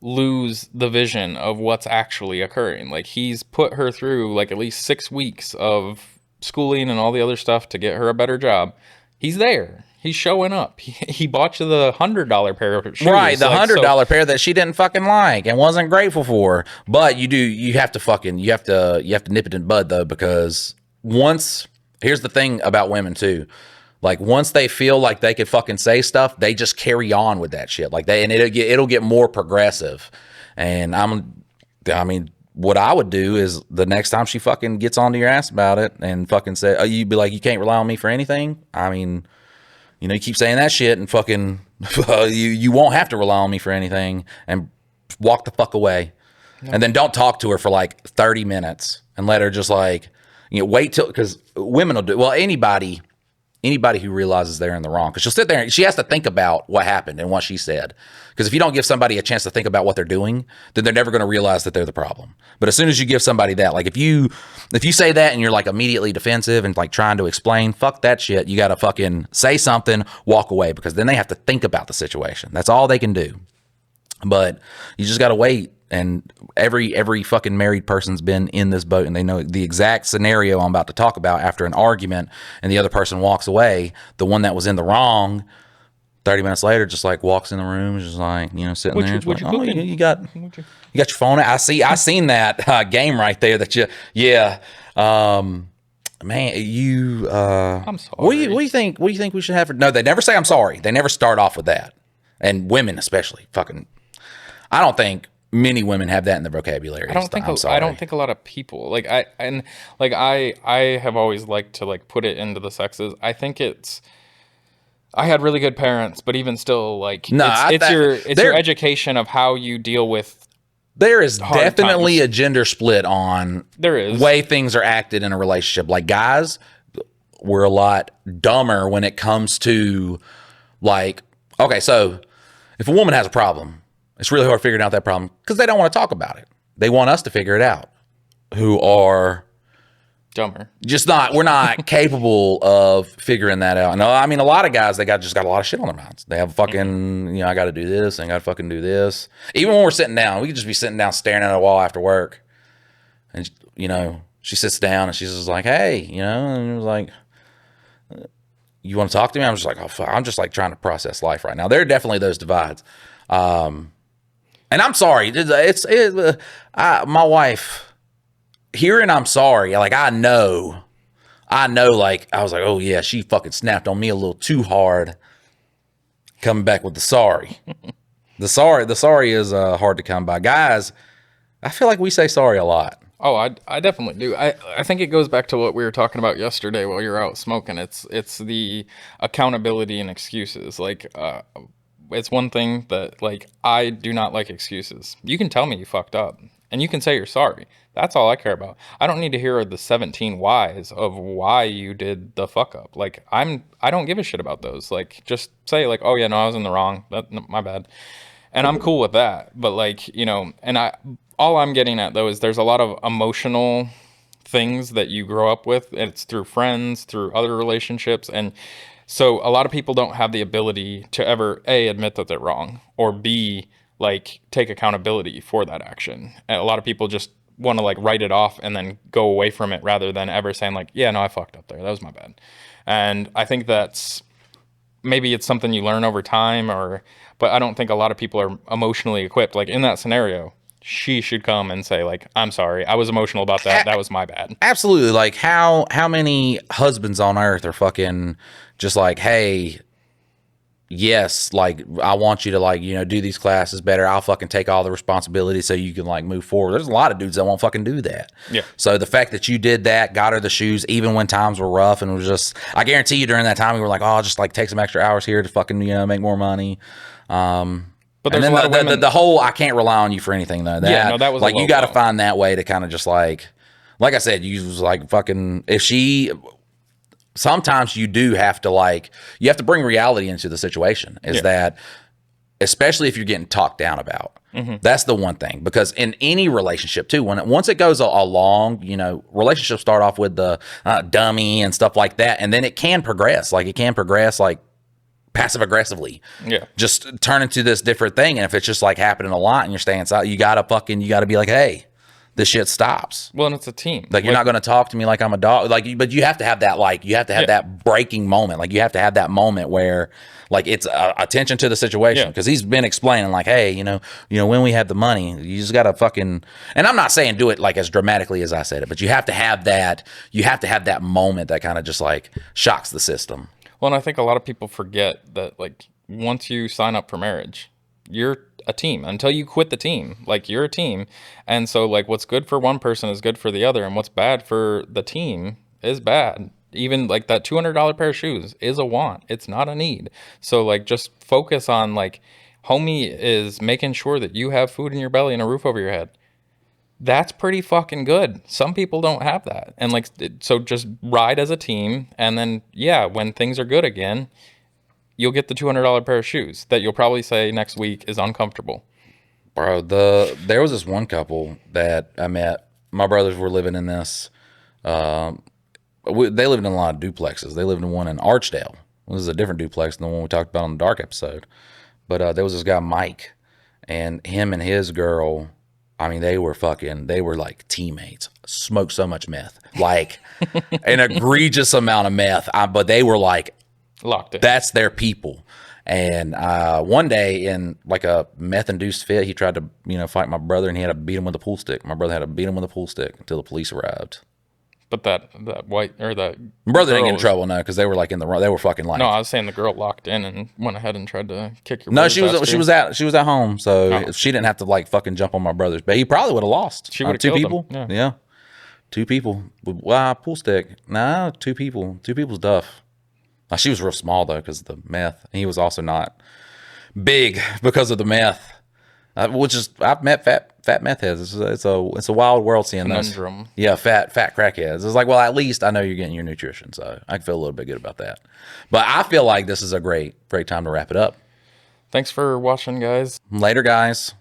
lose the vision of what's actually occurring. Like, he's put her through like at least 6 weeks of schooling and all the other stuff to get her a better job. He's there. He's showing up. He bought you the $100 pair of shoes. Right, the $100 pair that she didn't fucking like and wasn't grateful for. But you have to nip it in the bud though, because here's the thing about women too. Like, once they feel like they could fucking say stuff, they just carry on with that shit. Like, it'll get more progressive. And I mean, what I would do is the next time she fucking gets onto your ass about it and fucking say, you'd be like, you can't rely on me for anything. I mean, you keep saying that shit and fucking, you won't have to rely on me for anything, and walk the fuck away. No. And then don't talk to her for like 30 minutes and let her just like, wait till, because women will do, well, anybody anybody who realizes they're in the wrong, because she'll sit there and she has to think about what happened and what she said. Because if you don't give somebody a chance to think about what they're doing, then they're never going to realize that they're the problem. But as soon as you give somebody that, like if you say that and you're like immediately defensive and like trying to explain, fuck that shit. You got to fucking say something, walk away, because then they have to think about the situation. That's all they can do. But you just got to wait. And every fucking married person's been in this boat, and they know the exact scenario I'm about to talk about. After an argument and the other person walks away, the one that was in the wrong, 30 minutes later, just like walks in the room, just like, you know, sitting there. Like, oh, you got your phone out. I seen that game right there. Man, I'm sorry. What do you think we should have? No, they never say I'm sorry. They never start off with that. And women especially, fucking, I don't think many women have that in their vocabulary. I don't think a lot of people like I have always liked to like put it into the sexes. I think I had really good parents, but even still, like it's your education of how you deal with. There is definitely times. A gender split on there is way things are acted in a relationship. Like guys, we're a lot dumber when it comes to like, okay, so if a woman has a problem, it's really hard figuring out that problem because they don't want to talk about it. They want us to figure it out, who are dumber. We're not capable of figuring that out. No, I mean, a lot of guys, they just got a lot of shit on their minds. They have fucking, you know, I got to do this and I got to fucking do this. Even when we're sitting down, we could just be sitting down staring at a wall after work. And, you know, she sits down and she's just like, hey, you know, and it was like, you want to talk to me? I'm just like, oh, fuck. I'm just like trying to process life right now. There are definitely those divides. And I'm sorry. My wife hearing I'm sorry. Like I know. Like I was like, oh yeah, she fucking snapped on me a little too hard. Coming back with the sorry. The sorry is hard to come by. Guys, I feel like we say sorry a lot. Oh, I definitely do. I think it goes back to what we were talking about yesterday while you're out smoking. It's the accountability and excuses. Like it's one thing that, like, I do not like excuses. You can tell me you fucked up, and you can say you're sorry. That's all I care about. I don't need to hear the 17 whys of why you did the fuck up. Like, I don't give a shit about those. Like, just say, like, oh, yeah, no, I was in the wrong. No, my bad. And I'm cool with that. But, like, you know, and all I'm getting at, though, is there's a lot of emotional things that you grow up with. And it's through friends, through other relationships, and so a lot of people don't have the ability to ever, A, admit that they're wrong, or B, like, take accountability for that action. And a lot of people just want to, like, write it off and then go away from it rather than ever saying, like, yeah, no, I fucked up there. That was my bad. And I think maybe it's something you learn over time, but I don't think a lot of people are emotionally equipped. Like, in that scenario, she should come and say, like, I'm sorry, I was emotional about that. That was my bad. Absolutely. Like, how many husbands on earth are fucking just like, hey, yes, like, I want you to, like, you know, do these classes better. I'll fucking take all the responsibility so you can, like, move forward. There's a lot of dudes that won't fucking do that. Yeah. So the fact that you did that, got her the shoes, even when times were rough, and it was just, I guarantee you during that time, we were like, oh, I'll just, like, take some extra hours here to fucking, you know, make more money. But there's a lot of women. The whole, I can't rely on you for anything, though. That was like, you got to find that way to kind of just, like I said, you was like fucking, sometimes you do have to, like, you have to bring reality into the situation, that, especially if you're getting talked down about. Mm-hmm. That's the one thing, because in any relationship too, once it goes along, you know, relationships start off with the dummy and stuff like that, and then it can progress. Like, passive aggressively, just turn into this different thing. And if it's just like happening a lot and you're staying silent, you gotta be like, hey, this shit stops. Well, and it's a team. Like, you're not going to talk to me like I'm a dog. Like, but you have to have that, like, you have to have that breaking moment. Like, you have to have that moment where, like, it's attention to the situation. Because he's been explaining, like, hey, you know, when we have the money, you just got to fucking, and I'm not saying do it like as dramatically as I said it, but you have to have that moment that kind of just, like, shocks the system. Well, and I think a lot of people forget that, like, once you sign up for marriage, you're a team until you quit the team. Like, you're a team. And so, like, what's good for one person is good for the other, and what's bad for the team is bad. Even, like, that $200 pair of shoes is a want. It's not a need. So, like, just focus on, like, homie is making sure that you have food in your belly and a roof over your head. That's pretty fucking good. Some people don't have that. And like, so just ride as a team. And then, yeah, when things are good again, you'll get the $200 pair of shoes that you'll probably say next week is uncomfortable. Bro, there was this one couple that I met. My brothers were living in this. They lived in a lot of duplexes. They lived in one in Archdale. This is a different duplex than the one we talked about on the Dark episode. But there was this guy, Mike, and him and his girl, I mean, they were like teammates. Smoked so much meth. Like an egregious amount of meth. But they were like, Locked in. that's their people. And one day in like a meth-induced fit, he tried to, fight my brother, and he had to beat him with a pool stick. My brother had to beat him with a pool stick until the police arrived. But that white or that My brother didn't get in girl trouble, no, because they were like they were fucking like. No, I was saying the girl locked in and went ahead and tried to kick your. No, brother's she was ass, she too. was at home, so she didn't have to like fucking jump on my brother's. But he probably would have lost. She would've two killed him, people. yeah. Yeah, two people. Wow, pool stick. Nah, two people. Two people's duff. She was real small though because of the meth. He was also not big because of the meth. Which is I've met fat meth heads. It's a wild world seeing those. Conundrum. Yeah, fat crackheads. It's like, well, at least I know you're getting your nutrition, so I can feel a little bit good about that. But I feel like this is a great time to wrap it up. Thanks for watching, guys. Later, guys.